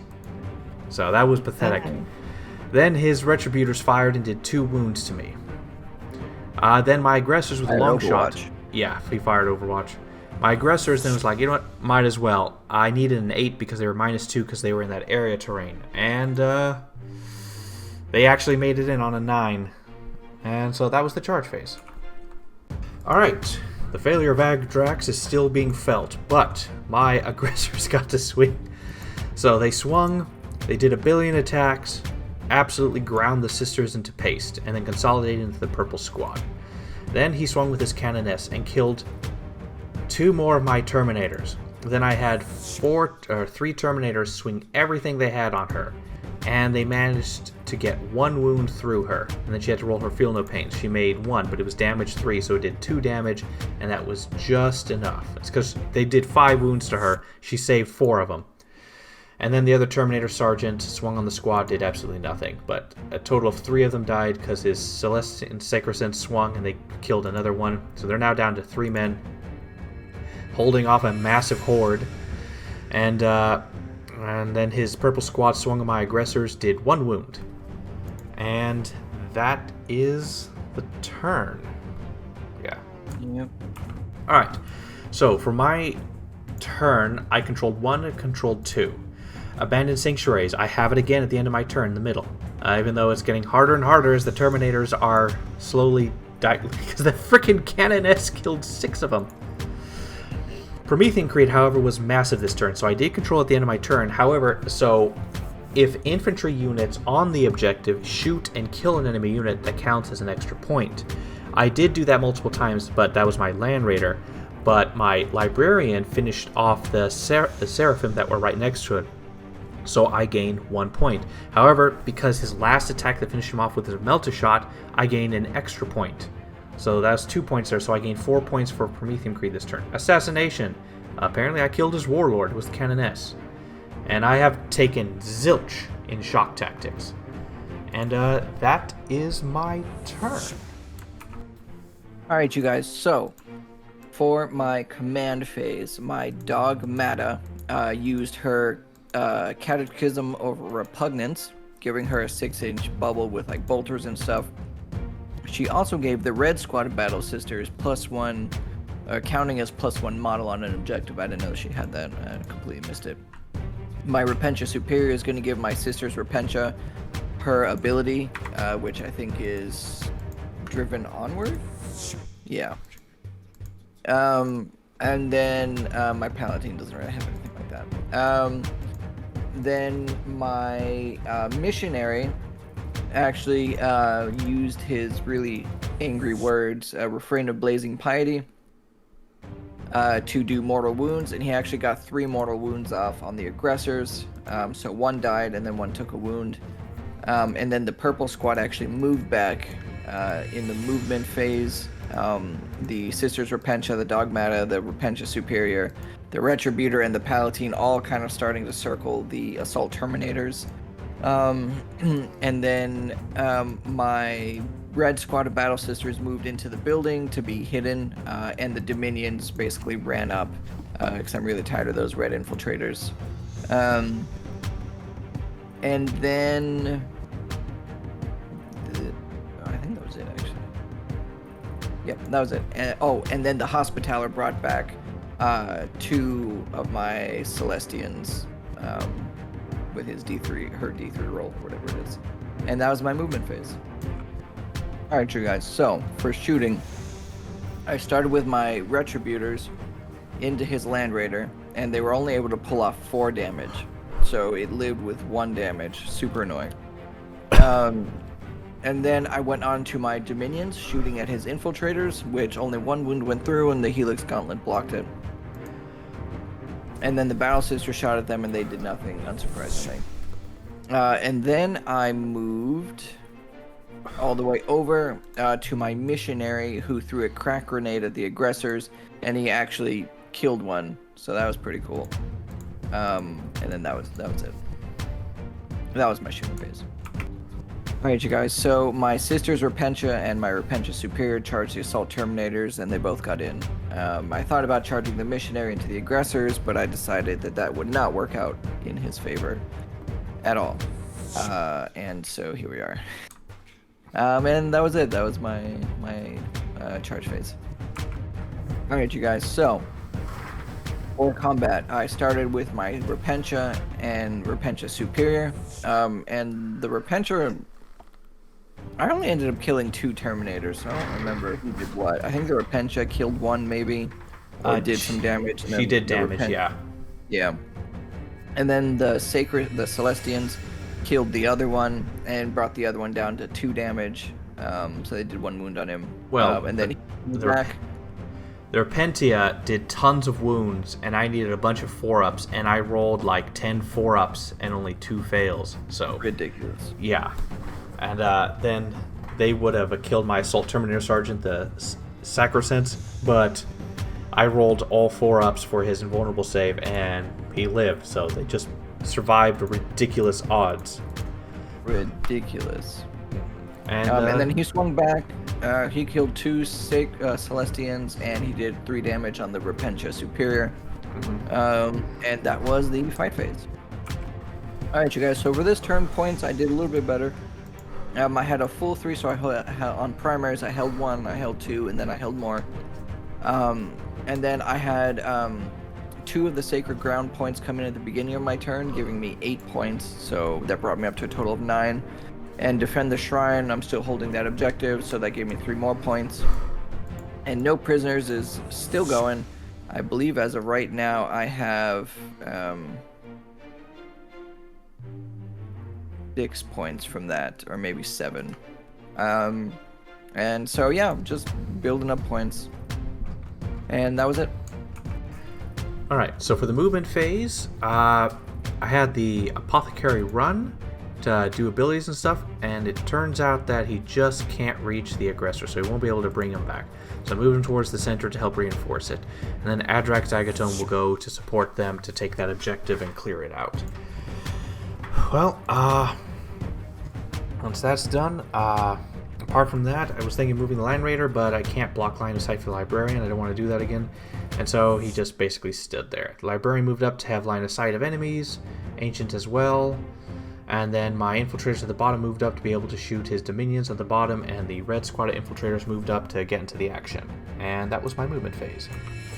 So that was pathetic. Okay. Then his Retributors fired and did 2 wounds to me. Then my aggressors with a long shot. Yeah, he fired Overwatch. My aggressors then was like, you know what, might as well. I needed an 8 because they were -2 because they were in that area terrain. And they actually made it in on a 9. And so that was the charge phase. Alright, the failure of Adrax is still being felt, but my aggressors got to swing. So they swung, they did a billion attacks, absolutely ground the sisters into paste, and then consolidated into the purple squad. Then he swung with his Canoness and killed 2 more of my Terminators. Then I had 3 Terminators swing everything they had on her, and they managed to get 1 wound through her, and then she had to roll her Feel No Pain. She made 1, but it was damage 3, so it did 2 damage, and that was just enough. It's because they did 5 wounds to her. She saved 4 of them. And then the other Terminator Sergeant swung on the squad, did absolutely nothing, but a total of 3 of them died because his Celestian Sacrosanct swung, and they killed another one. So they're now down to 3 men, holding off a massive horde. And then his purple squad swung on my aggressors, did 1 wound. And that is the turn. Yeah. Yep. Alright. So for my turn, I controlled 1 and controlled 2. Abandoned Sanctuaries. I have it again at the end of my turn, in the middle. Even though it's getting harder and harder as the Terminators are slowly dying. Because the freaking Canoness killed 6 of them. Promethean Creed, however, was massive this turn, so I did control at the end of my turn. However, so if infantry units on the objective shoot and kill an enemy unit, that counts as an extra point. I did do that multiple times, but that was my Land Raider. But my Librarian finished off the Seraphim that were right next to it, so I gained 1 point. However, because his last attack that finished him off with his Melta shot, I gained an extra point. So that's 2 points there, so I gained 4 points for Promethean Creed this turn. Assassination. Apparently I killed his Warlord with the Canoness. And I have taken zilch in shock tactics. And that is my turn. Alright, you guys, so for my command phase, my dog Mata used her Catechism of Repugnance, giving her a 6-inch bubble with like bolters and stuff. She also gave the Red Squad of Battle Sisters +1, counting as +1 model on an objective. I didn't know she had that. I completely missed it. My Repentia Superior is going to give my sister's Repentia her ability, which I think is Driven Onward. Yeah. And then my Paladin doesn't really have anything like that. Then my Missionary actually used his really angry words, Refrain of Blazing Piety, to do mortal wounds, and he actually got 3 mortal wounds off on the aggressors. So 1 died and then 1 took a wound. And then the Purple Squad actually moved back in the movement phase. The Sisters Repentia, the Dogmata, the Repentia Superior, the Retributor, and the Palatine all kind of starting to circle the Assault Terminators. And then my Red Squad of Battle Sisters moved into the building to be hidden, and the Dominions basically ran up, because I'm really tired of those red infiltrators. And then I think that was it, actually. Yep, that was it. And then the Hospitaller brought back 2 of my Celestians with his D3, her D3 roll, whatever it is. And that was my movement phase. Alright, you guys, so for shooting, I started with my Retributors into his Land Raider, and they were only able to pull off 4 damage. So it lived with 1 damage. Super annoying. And then I went on to my Dominions, shooting at his Infiltrators, which only 1 wound went through, and the Helix Gauntlet blocked it. And then the Battle Sister shot at them, and they did nothing, unsurprisingly. And then I moved all the way over to my Missionary, who threw a crack grenade at the aggressors, and he actually killed 1, so that was pretty cool. And then that was it. That was my shooting phase. Alright, you guys, so my Sisters Repentia and my Repentia Superior charged the Assault Terminators, and they both got in. I thought about charging the Missionary into the aggressors, but I decided that would not work out in his favor at all. And so here we are. And that was it. That was my charge phase. Alright, you guys, so for combat, I started with my Repentia and Repentia Superior. And the Repentia, I only ended up killing 2 Terminators, so I don't remember who did what. I think the Repentia killed 1, maybe, or did some damage. And she did damage, yeah. Yeah. And then the Celestians killed the other one and brought the other one down to 2 damage. So they did 1 wound on him. Well, and then he moved back. The Repentia did tons of wounds, and I needed a bunch of 4-ups, and I rolled like 10 4-ups and only 2 fails. So ridiculous. Yeah. And then they would have killed my Assault Terminator Sergeant, the Sacrosanct, but I rolled all 4-ups for his invulnerable save, and he lived. So they just survived ridiculous odds. Ridiculous. And then he swung back. He killed 2 Celestians, and he did 3 damage on the Repentia Superior. And that was the fight phase. Alright, you guys, so for this turn points, I did a little bit better. I had a full 3, so on primaries I held 1, I held 2, and then I held more. And then I had 2 of the Sacred Ground points come in at the beginning of my turn, giving me 8 points, so that brought me up to a total of 9. And Defend the Shrine, I'm still holding that objective, so that gave me 3 more points. And No Prisoners is still going. I believe as of right now I have 6 points from that, or maybe 7. And so yeah, just building up points. And that was it. Alright, so for the movement phase, I had the Apothecary run to do abilities and stuff, and it turns out that he just can't reach the aggressor, so he won't be able to bring him back. So I'm moving towards the center to help reinforce it. And then Adrak Zagatone will go to support them to take that objective and clear it out. Well, once that's done, apart from that, I was thinking of moving the Line Raider, but I can't block line of sight for the Librarian. I don't want to do that again. And so he just basically stood there. The Librarian moved up to have line of sight of enemies, Ancient as well. And then my infiltrators at the bottom moved up to be able to shoot his dominions at the bottom, and the red squad of infiltrators moved up to get into the action. And that was my movement phase.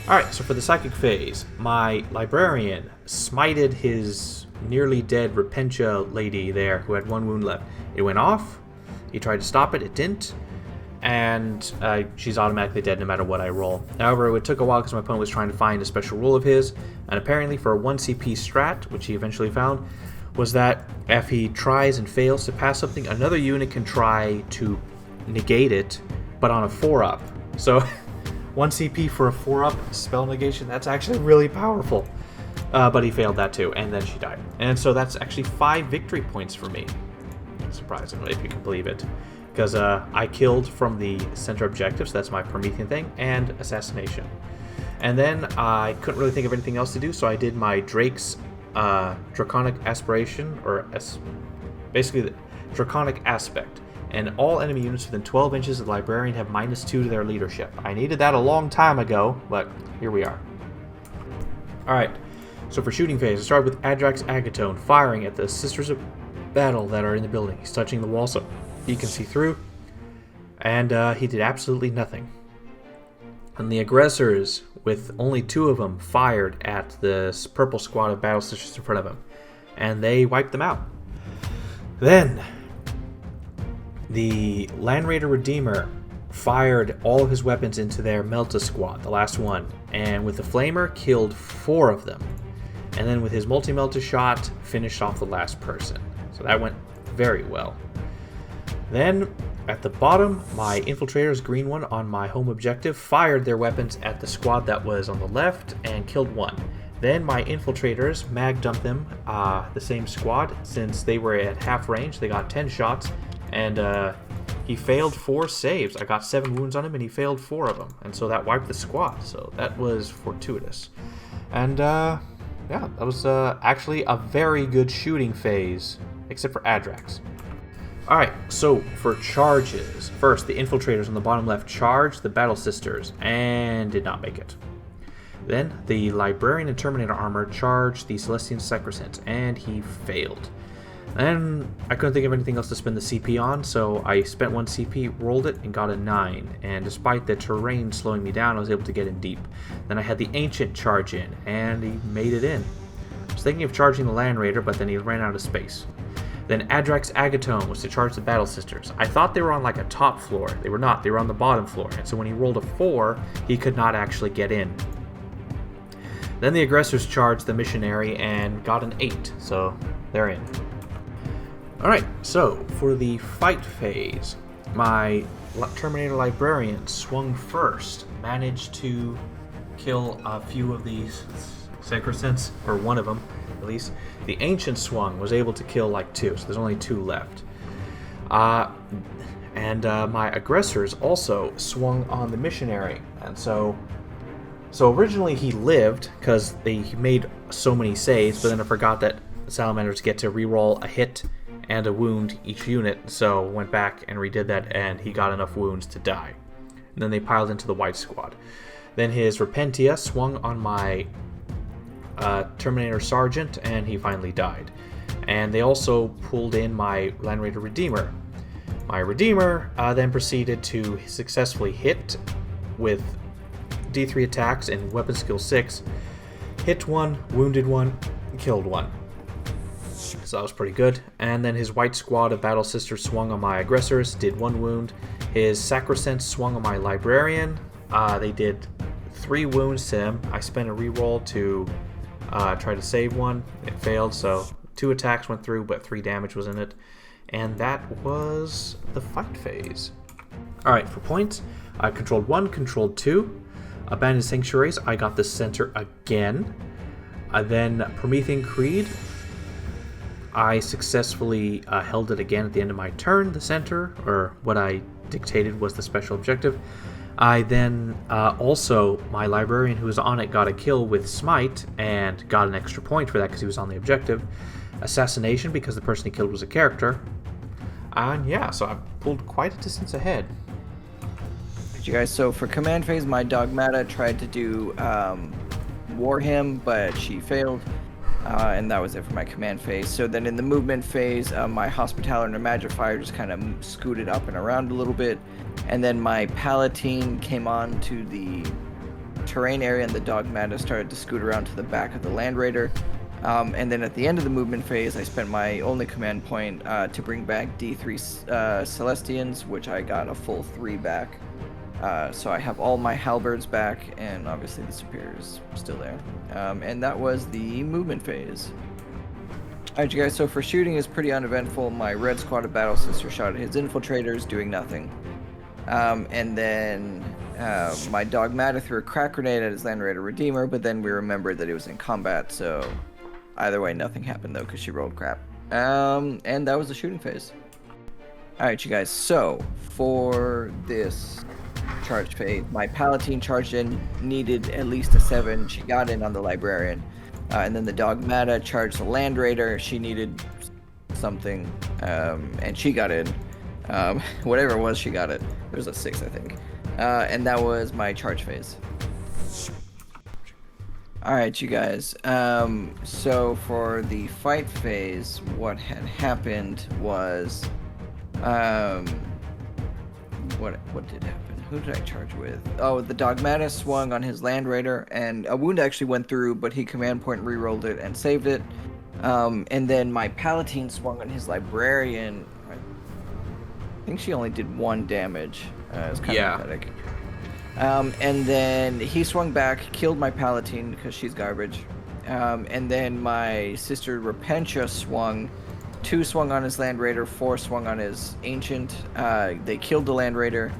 Alright, so for the psychic phase, my librarian smited his nearly dead Repentia lady there who had 1 wound left. It went off, he tried to stop it, it didn't, and she's automatically dead no matter what I roll. However, it took a while because my opponent was trying to find a special rule of his, and apparently for a 1 CP strat, which he eventually found, was that if he tries and fails to pass something, another unit can try to negate it, but on a 4-up. So 1 CP for a 4-up spell negation, that's actually really powerful. But he failed that too, and then she died. And so that's actually 5 victory points for me. Surprisingly, if you can believe it. Because I killed from the center objective, so that's my Promethean thing, and assassination. And then I couldn't really think of anything else to do, so I did my Drake's Draconic Aspiration, or basically the Draconic Aspect. And all enemy units within 12 inches of the Librarian have -2 to their leadership. I needed that a long time ago, but here we are. Alright, so for shooting phase, I started with Adrax Agatone firing at the Sisters of Battle that are in the building. He's touching the wall so he can see through, and he did absolutely nothing. And the aggressors, with only 2 of them, fired at the purple squad of Battle Sisters in front of him, and they wiped them out. Then the Land Raider Redeemer fired all of his weapons into their Melta squad, the last one, and with the Flamer killed 4 of them. And then with his multi-Melta shot, finished off the last person. So that went very well. Then at the bottom, my infiltrators, green one on my home objective, fired their weapons at the squad that was on the left and killed 1. Then my infiltrators mag dumped them, the same squad, since they were at half range. They got 10 shots, and he failed 4 saves. I got 7 wounds on him, and he failed 4 of them, and so that wiped the squad. So that was fortuitous. And yeah, that was actually a very good shooting phase, except for Adrax. Alright, so for charges. First, the infiltrators on the bottom left charged the Battle Sisters and did not make it. Then, the Librarian and Terminator armor charged the Celestian Sacrosanct, and he failed. Then, I couldn't think of anything else to spend the CP on, so I spent 1 CP, rolled it, and got a 9. And despite the terrain slowing me down, I was able to get in deep. Then I had the Ancient charge in, and he made it in. I was thinking of charging the Land Raider, but then he ran out of space. Then Adrax Agatone was to charge the Battle Sisters. I thought they were on like a top floor. They were not. They were on the bottom floor. And so when he rolled a 4, he could not actually get in. Then the aggressors charged the Missionary and got an 8. So they're in. Alright, so for the fight phase, my Terminator Librarian swung first. Managed to kill a few of these Sacrosancts, or one of them at least. The Ancient swung, was able to kill like 2, so there's only 2 left. And my aggressors also swung on the Missionary, and so originally he lived because he made so many saves, but then I forgot that Salamanders get to reroll a hit and a wound each unit, so went back and redid that, and he got enough wounds to die. And then they piled into the white squad. Then his Repentia swung on my Terminator Sergeant, and he finally died. And they also pulled in my Land Raider Redeemer. My Redeemer then proceeded to successfully hit with D3 attacks and weapon skill 6, hit 1, wounded 1, killed 1. So that was pretty good. And then his white squad of Battle Sisters swung on my aggressors, did 1 wound. His Sacrosanct swung on my Librarian. They did 3 wounds to him. I spent a reroll to try to save 1. It failed, so 2 attacks went through, but 3 damage was in it. And that was the fight phase. Alright, for points, I controlled 1, controlled 2. Abandoned Sanctuaries, I got the center again. Then Promethean Creed, I successfully held it again at the end of my turn, the center, or what I dictated was the special objective. I then also, my Librarian who was on it got a kill with Smite and got an extra point for that because he was on the objective. Assassination because the person he killed was a character. And yeah, so I pulled quite a distance ahead. You guys, so for command phase, my Dogmata tried to do War Hymn, but she failed. And that was it for my command phase. So then in the movement phase, my Hospitaller and Magifier just kind of scooted up and around a little bit. And then my Palatine came on to the terrain area, and the Dogmata started to scoot around to the back of the Land Raider. And then at the end of the movement phase, I spent my only command point to bring back D3 Celestians, which I got a full 3 back. So I have all my halberds back, and obviously the Superior is still there. And that was the movement phase. Alright, you guys, so for shooting is pretty uneventful. My Red Squad of Battle Sister shot at his infiltrators, doing nothing. And then my Dogmata threw a crack grenade at his Land Raider Redeemer, but then we remembered that it was in combat, so either way, nothing happened though, because she rolled crap. And that was the shooting phase. Alright, you guys, so for this charge phase, my Palatine charged in, needed at least a 7. She got in on the Librarian. And then the Dogmata charged the Land Raider. She needed something, and she got in. Whatever it was, she got it. It was a 6, I think. And that was my charge phase. Alright, you guys. So for the fight phase, what had happened was... What did happen? Who did I charge with? Oh, the Dogmata swung on his Land Raider, and a wound actually went through, but he command point rerolled it and saved it. And then my Palatine swung on his Librarian. I think she only did 1 damage. It was kind of pathetic. And then he swung back, killed my Palatine because she's garbage. And then my sister Repentia swung. 2 swung on his Land Raider, 4 swung on his Ancient. They killed the Land Raider,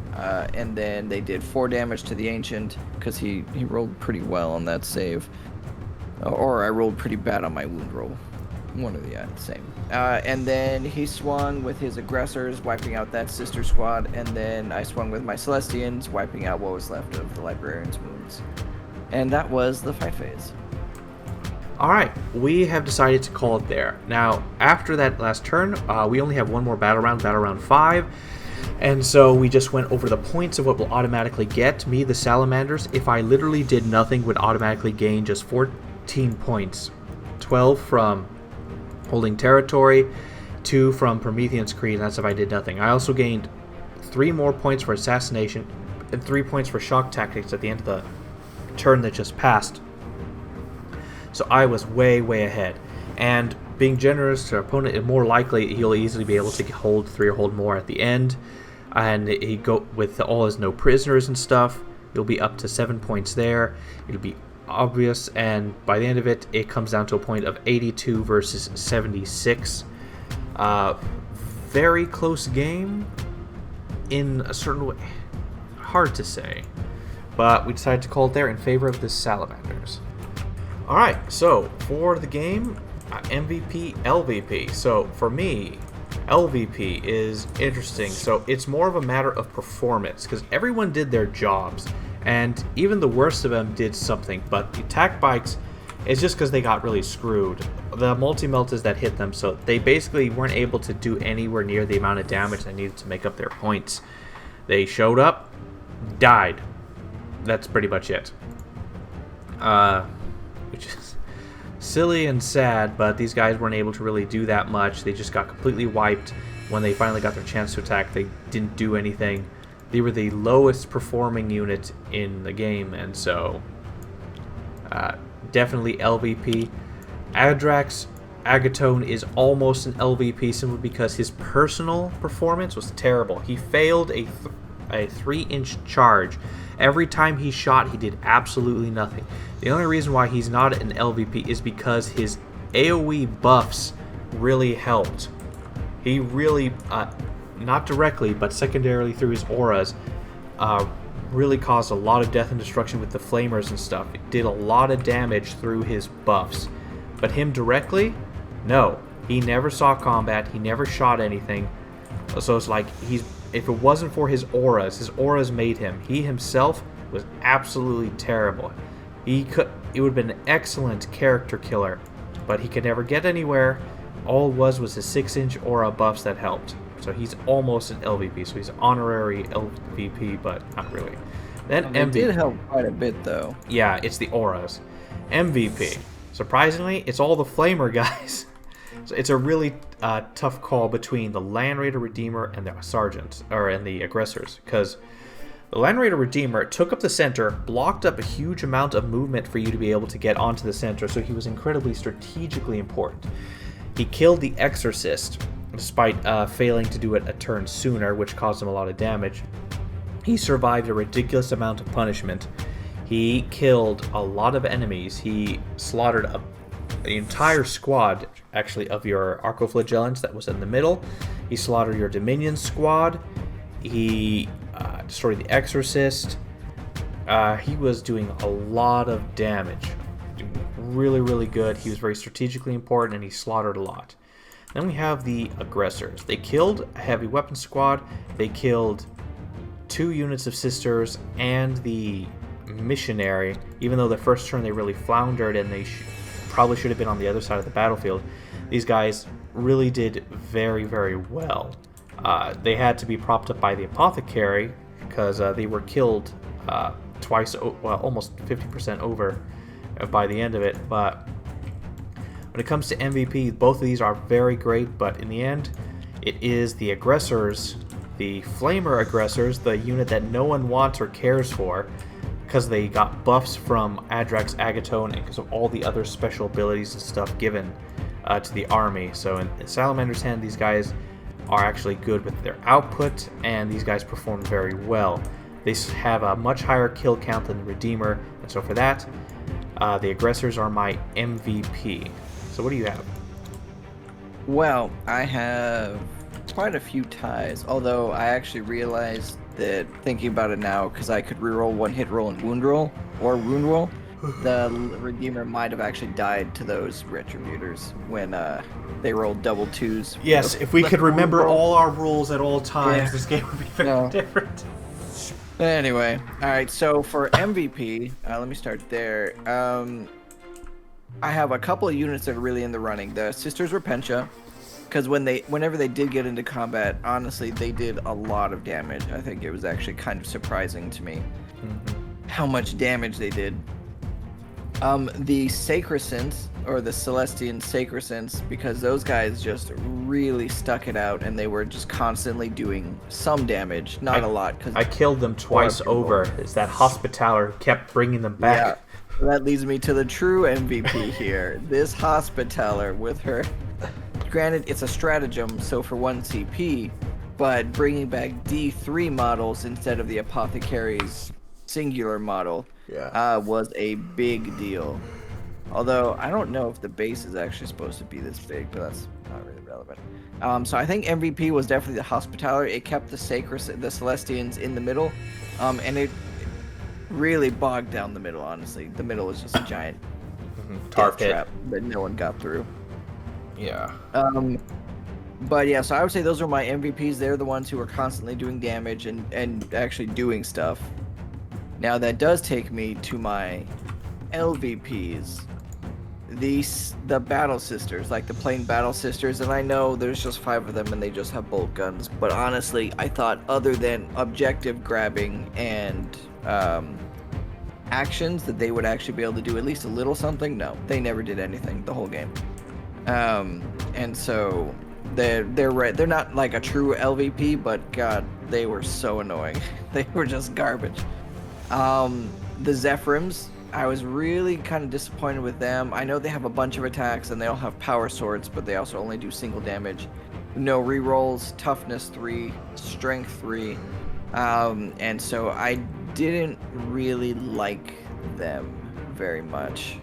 and then they did 4 damage to the Ancient because he rolled pretty well on that save. Or I rolled pretty bad on my wound roll. One or the same. And then he swung with his Aggressors, wiping out that sister squad, and then I swung with my Celestians, wiping out what was left of the Librarian's wounds. And that was the fight phase. Alright, we have decided to call it there. Now, after that last turn, we only have one more battle round 5. And so we just went over the points of what will automatically get. Me, the Salamanders, if I literally did nothing, would automatically gain just 14 points. 12 from holding territory, 2 from Promethean's Creed, and that's if I did nothing. I also gained 3 more points for Assassination, and 3 points for Shock Tactics at the end of the turn that just passed. So I was way, way ahead. And being generous to our opponent, it's more likely he'll easily be able to hold 3 or hold more at the end. And he go with all his no prisoners and stuff. He'll be up to 7 points there. It'll be obvious, and by the end of it, it comes down to a point of 82 versus 76. Very close game in a certain way. Hard to say. But we decided to call it there in favor of the Salamanders. Alright, so for the game, MVP, LVP. So for me, LVP is interesting. So it's more of a matter of performance, because everyone did their jobs, and even the worst of them did something. But the attack bikes is just because they got really screwed. The multi-melt is that hit them, so they basically weren't able to do anywhere near the amount of damage they needed to make up their points. They showed up, died. That's pretty much it. Which is silly and sad, but these guys weren't able to really do that much. They just got completely wiped. When they finally got their chance to attack, they didn't do anything. They were the lowest performing unit in the game, and so definitely LVP. Adrax Agatone is almost an LVP simply because his personal performance was terrible. He failed a 3-inch charge. Every time he shot, he did absolutely nothing. The only reason why he's not an LVP is because his AoE buffs really helped. He really, not directly, but secondarily through his auras, really caused a lot of death and destruction with the flamers and stuff. It did a lot of damage through his buffs. But him directly, no. He never saw combat. He never shot anything. So it's like if it wasn't for his auras made him. He himself was absolutely terrible. It would have been an excellent character killer, but he could never get anywhere. All it was his 6-inch aura buffs that helped. So he's almost an LVP. So he's honorary LVP, but not really. Then MVP. It did help quite a bit, though. Yeah, it's the auras. MVP. Surprisingly, it's all the Flamer guys. So it's a really tough call between the Land Raider Redeemer and the Sergeants, and the Aggressors, because the Land Raider Redeemer took up the center, blocked up a huge amount of movement for you to be able to get onto the center, so he was incredibly strategically important. He killed the Exorcist, despite failing to do it a turn sooner, which caused him a lot of damage. He survived a ridiculous amount of punishment. He killed a lot of enemies. He slaughtered an entire squad, actually, of your Arcoflagellants that was in the middle. He slaughtered your Dominion squad. He destroyed the Exorcist. He was doing a lot of damage. Really, really good. He was very strategically important, and he slaughtered a lot. Then we have the Aggressors. They killed a heavy weapon squad. They killed 2 units of Sisters and the Missionary, even though the first turn they really floundered and they probably should have been on the other side of the battlefield. These guys really did very, very well. They had to be propped up by the Apothecary because they were killed twice, well, almost 50% over by the end of it. But when it comes to MVP, both of these are very great, but in the end, it is the Aggressors, the Flamer Aggressors, the unit that no one wants or cares for, because they got buffs from Adrax Agatone and because of all the other special abilities and stuff given to the army. So in Salamander's hand, these guys are actually good with their output, and these guys perform very well. They have a much higher kill count than the Redeemer, and so for that, the Aggressors are my MVP. So what do you have? Well, I have quite a few ties, although I actually realized that, thinking about it now, because I could reroll one hit roll and wound roll, the Redeemer might have actually died to those Retributors when they rolled double 2s. Yes, if we could remember all our rules at all times, Yeah. this game would be very different. Anyway, alright, so for MVP, let me start there. I have a couple of units that are really in the running. The Sisters Repentia, because whenever they did get into combat, honestly, they did a lot of damage. I think it was actually kind of surprising to me how much damage they did. The Sacrosands, or the Celestian Sacrosands, because those guys just really stuck it out, and they were just constantly doing some damage, not a lot. Cause I killed them twice over. It's that Hospitaller who kept bringing them back. Yeah, that leads me to the true MVP here. This Hospitaller with her... Granted, it's a stratagem, so for 1 CP, but bringing back D3 models instead of the Apothecary's singular model was a big deal. Although, I don't know if the base is actually supposed to be this big, but that's not really relevant. So I think MVP was definitely the Hospitaller. It kept the Celestians in the middle, and it really bogged down the middle, honestly. The middle was just a giant Tar death pit. trap that no one got through. Yeah. But yeah, so I would say those are my MVPs. They're the ones who are constantly doing damage and actually doing stuff. Now that does take me to my LVPs. The Battle Sisters, like the plain Battle Sisters, and I know there's just 5 of them and they just have bolt guns, but honestly, I thought other than objective grabbing and actions that they would actually be able to do at least a little something. No, they never did anything the whole game. And so they're not like a true LVP, but God, they were so annoying. They were just garbage. The Zephyrims, I was really kind of disappointed with them. I know they have a bunch of attacks and they all have power swords, but they also only do single damage. No rerolls, toughness 3, strength 3. And so I didn't really like them very much.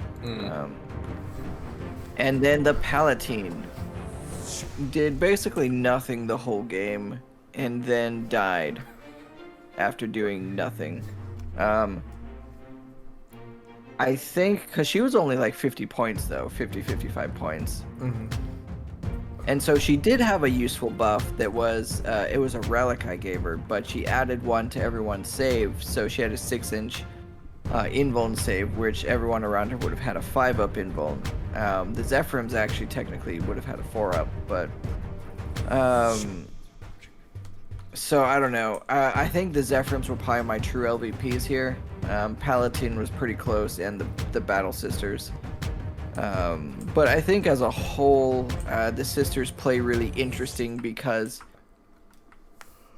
And then the Palatine did basically nothing the whole game and then died after doing nothing. I think because she was only like 50 points though, 55 points. And so she did have a useful buff that was, it was a relic I gave her, but she added one to everyone's save, so she had a 6-inch invuln save, which everyone around her would have had a 5-up invuln. The Zephyrims actually technically would have had a 4-up, but so I don't know. I think the Zephyrims were probably my true LVPs here. Palatine was pretty close, and the Battle Sisters. But I think as a whole, the sisters play really interesting because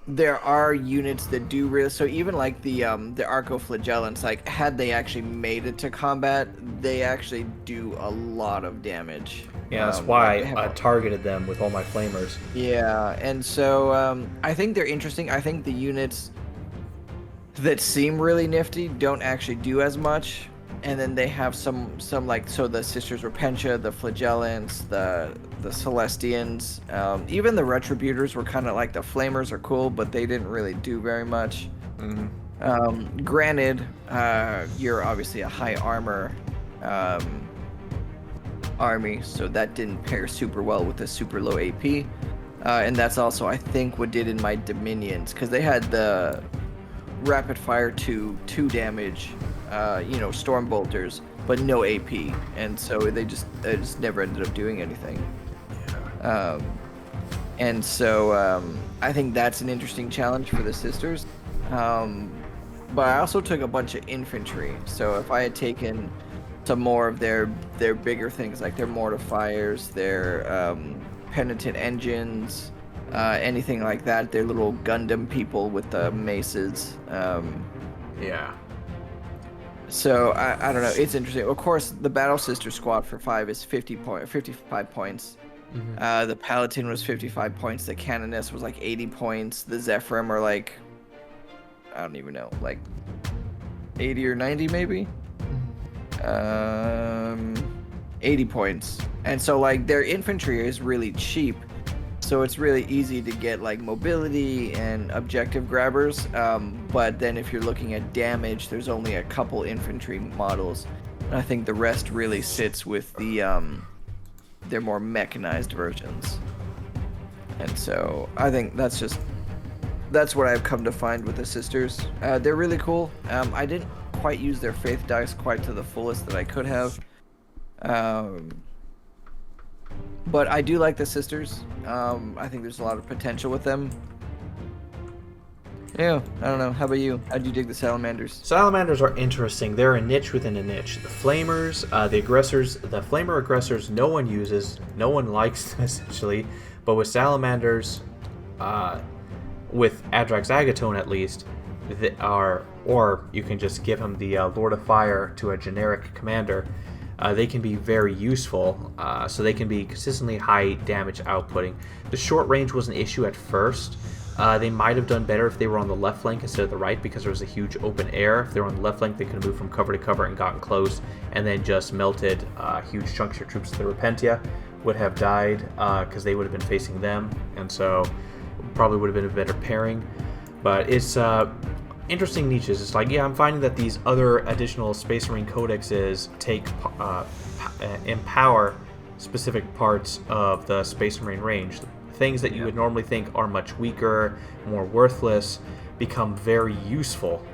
there are units that do really. So even like the Arcoflagellants, like had they actually made it to combat, they actually do a lot of damage. Yeah, that's Like why they have I targeted them with all my flamers. yeah, and so I think they're interesting. I think the units that seem really nifty don't actually do as much. And then they have some like, so the Sisters Repentia, the Flagellants, the Celestians, even the Retributors were kind of like, the Flamers are cool, but they didn't really do very much. Granted, you're obviously a high armor army, so that didn't pair super well with the super low AP. And that's also, I think, what did in my Dominions, because they had the rapid fire to 2 damage, storm bolters, but no AP, and so they just never ended up doing anything. And so I think that's an interesting challenge for the sisters. But I also took a bunch of infantry, so if I had taken some more of their bigger things, like their mortifiers, their penitent engines, anything like that, their little Gundam people with the maces. Yeah. So I don't know. It's interesting. Of course, the Battle Sister squad for 5 is 55 points. The Paladin was 55 points. The Canoness was like 80 points. The Zephyrim are like, I don't even know, like 80 or 90 maybe. 80 points. And so like their infantry is really cheap. So it's really easy to get like mobility and objective grabbers, but then if you're looking at damage, there's only a couple infantry models. And I think the rest really sits with the their more mechanized versions. And so I think that's what I've come to find with the sisters. They're really cool. I didn't quite use their faith dice quite to the fullest that I could have. But I do like the sisters. I think there's a lot of potential with them. Yeah, I don't know. How about you? How'd you dig the Salamanders? Salamanders are interesting. They're a niche within a niche. The Flamers, the aggressors, the Flamer aggressors, no one uses, no one likes them essentially. But with Salamanders, with Adrax Agatone at least, or you can just give him the Lord of Fire to a generic commander. They can be very useful, so they can be consistently high damage outputting. The short range was an issue at first. They might have done better if they were on the left flank instead of the right, because there was a huge open air. If they were on the left flank, they could have moved from cover to cover and gotten close, and then just melted huge chunks of your troops. The Repentia would have died because they would have been facing them, and so probably would have been a better pairing. But it's interesting niches. It's like, yeah, I'm finding that these other additional Space Marine codexes empower specific parts of the Space Marine range. Things that you would normally think are much weaker, more worthless, become very useful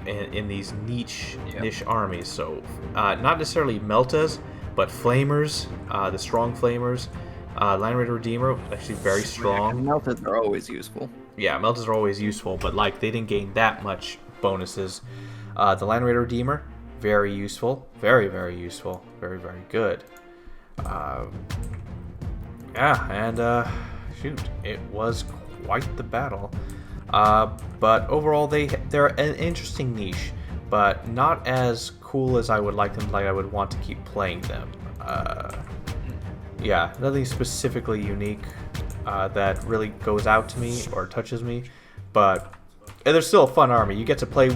in these niche armies. So not necessarily Meltas, but Flamers, the strong Flamers. Land Raider Redeemer, actually very strong. Yeah, Meltas are always useful. Yeah, Meltas are always useful, but like they didn't gain that much bonuses. The Land Raider Redeemer, very useful. Very, very useful. Very, very good. Shoot, it was quite the battle. But overall, they're an interesting niche, but not as cool as I would like them. Like I would want to keep playing them. Yeah, nothing specifically unique that really goes out to me or touches me, but they're still a fun army. You get to play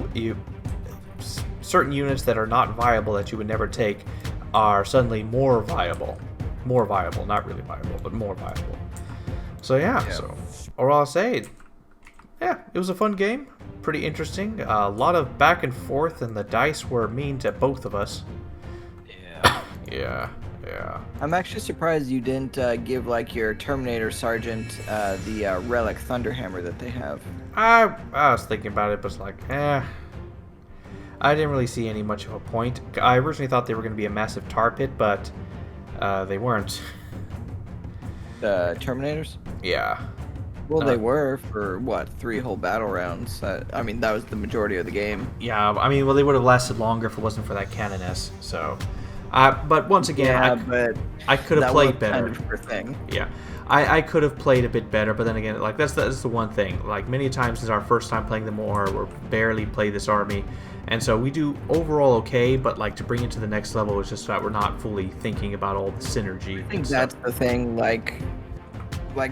certain units that are not viable that you would never take are suddenly more viable, not really viable, but more viable. So so overall I'll say, yeah, it was a fun game, pretty interesting, a lot of back and forth, and the dice were mean to both of us. Yeah. I'm actually surprised you didn't give like your Terminator Sergeant the Relic Thunderhammer that they have. I was thinking about it, but it's like, I didn't really see any much of a point. I originally thought they were going to be a massive tar pit, but they weren't. The Terminators? Yeah. Well, they were for what, 3 whole battle rounds. I mean, that was the majority of the game. Yeah, I mean, well, they would have lasted longer if it wasn't for that Canoness. So, but once again, Yeah, but I could have that was played better. kind of her thing. Yeah, I could have played a bit better, but then again, like that's the one thing. Like many times since our first time playing the more, we're barely play this army, and so we do overall okay. But like to bring it to the next level, it's just that we're not fully thinking about all the synergy. I think that's the thing. Like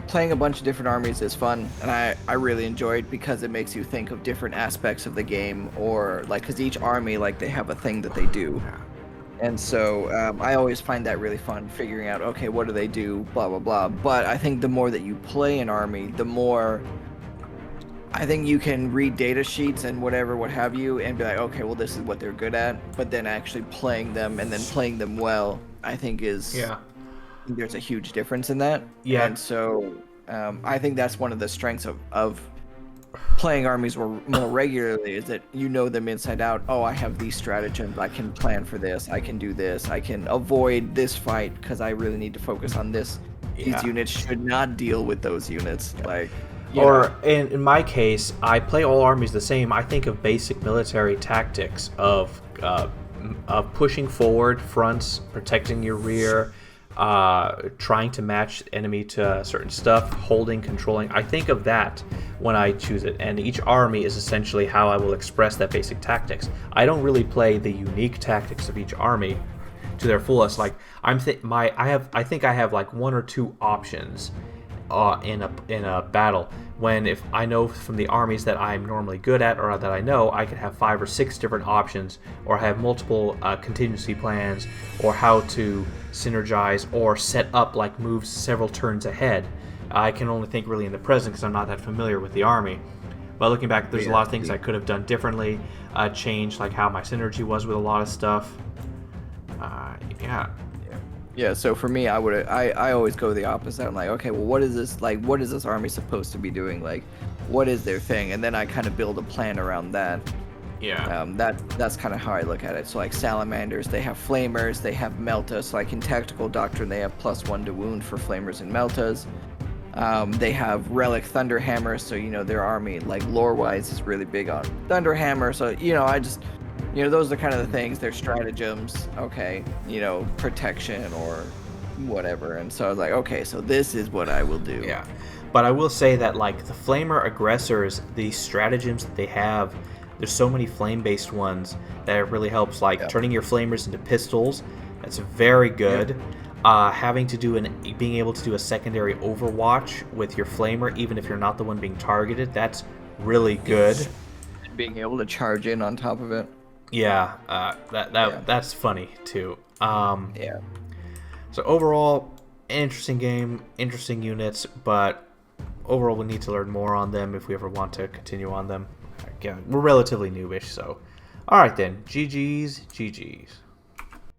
playing a bunch of different armies is fun, and I really enjoy it because it makes you think of different aspects of the game, or like because each army, like, they have a thing that they do. And so I always find that really fun, figuring out, okay, what do they do, blah, blah, blah. But I think the more that you play an army, the more I think you can read data sheets and whatever, what have you, and be like, okay, well, this is what they're good at. But then actually playing them and then playing them well, I think there's a huge difference in that. Yeah. And so I think that's one of the strengths of playing armies more regularly, is that you know them inside out. Oh, I have these stratagems, I can plan for this, I can do this, I can avoid this fight because I really need to focus on this. These units should not deal with those units. Like, or in my case, I play all armies the same. I think of basic military tactics of pushing forward fronts, protecting your rear, trying to match enemy to certain stuff, holding, controlling. I think of that when I choose it, and each army is essentially how I will express that basic tactics. I don't really play the unique tactics of each army to their fullest. Like I think I have like 1 or 2 options in a battle. When if I know from the armies that I'm normally good at, or that I know, I could have 5 or 6 different options, or have multiple contingency plans, or how to synergize or set up like moves several turns ahead. I can only think really in the present because I'm not that familiar with the army. But looking back, there's a lot of things I could have done differently, changed like how my synergy was with a lot of stuff. Yeah, so for me, I always go the opposite. I'm like, okay, well, what is this army supposed to be doing? Like, what is their thing? And then I kind of build a plan around that. Yeah. That's kind of how I look at it. So like Salamanders, they have Flamers, they have Meltas. Like in Tactical Doctrine, they have +1 to wound for Flamers and Meltas. They have Relic Thunderhammer, so their army, like lore-wise, is really big on Thunderhammer. So those are kind of the things. Their stratagems, okay, protection or whatever. And so I was like, okay, so this is what I will do. Yeah, but I will say that like the Flamer aggressors, the stratagems that they have, there's so many flame-based ones that it really helps. Like turning your Flamers into pistols, that's very good. Being able to do a secondary overwatch with your Flamer, even if you're not the one being targeted, that's really good. Being able to charge in on top of it. Yeah, that's funny too. Yeah. So overall, interesting game, interesting units, but overall we need to learn more on them if we ever want to continue on them. Again, we're relatively newish, so. All right then, GG's.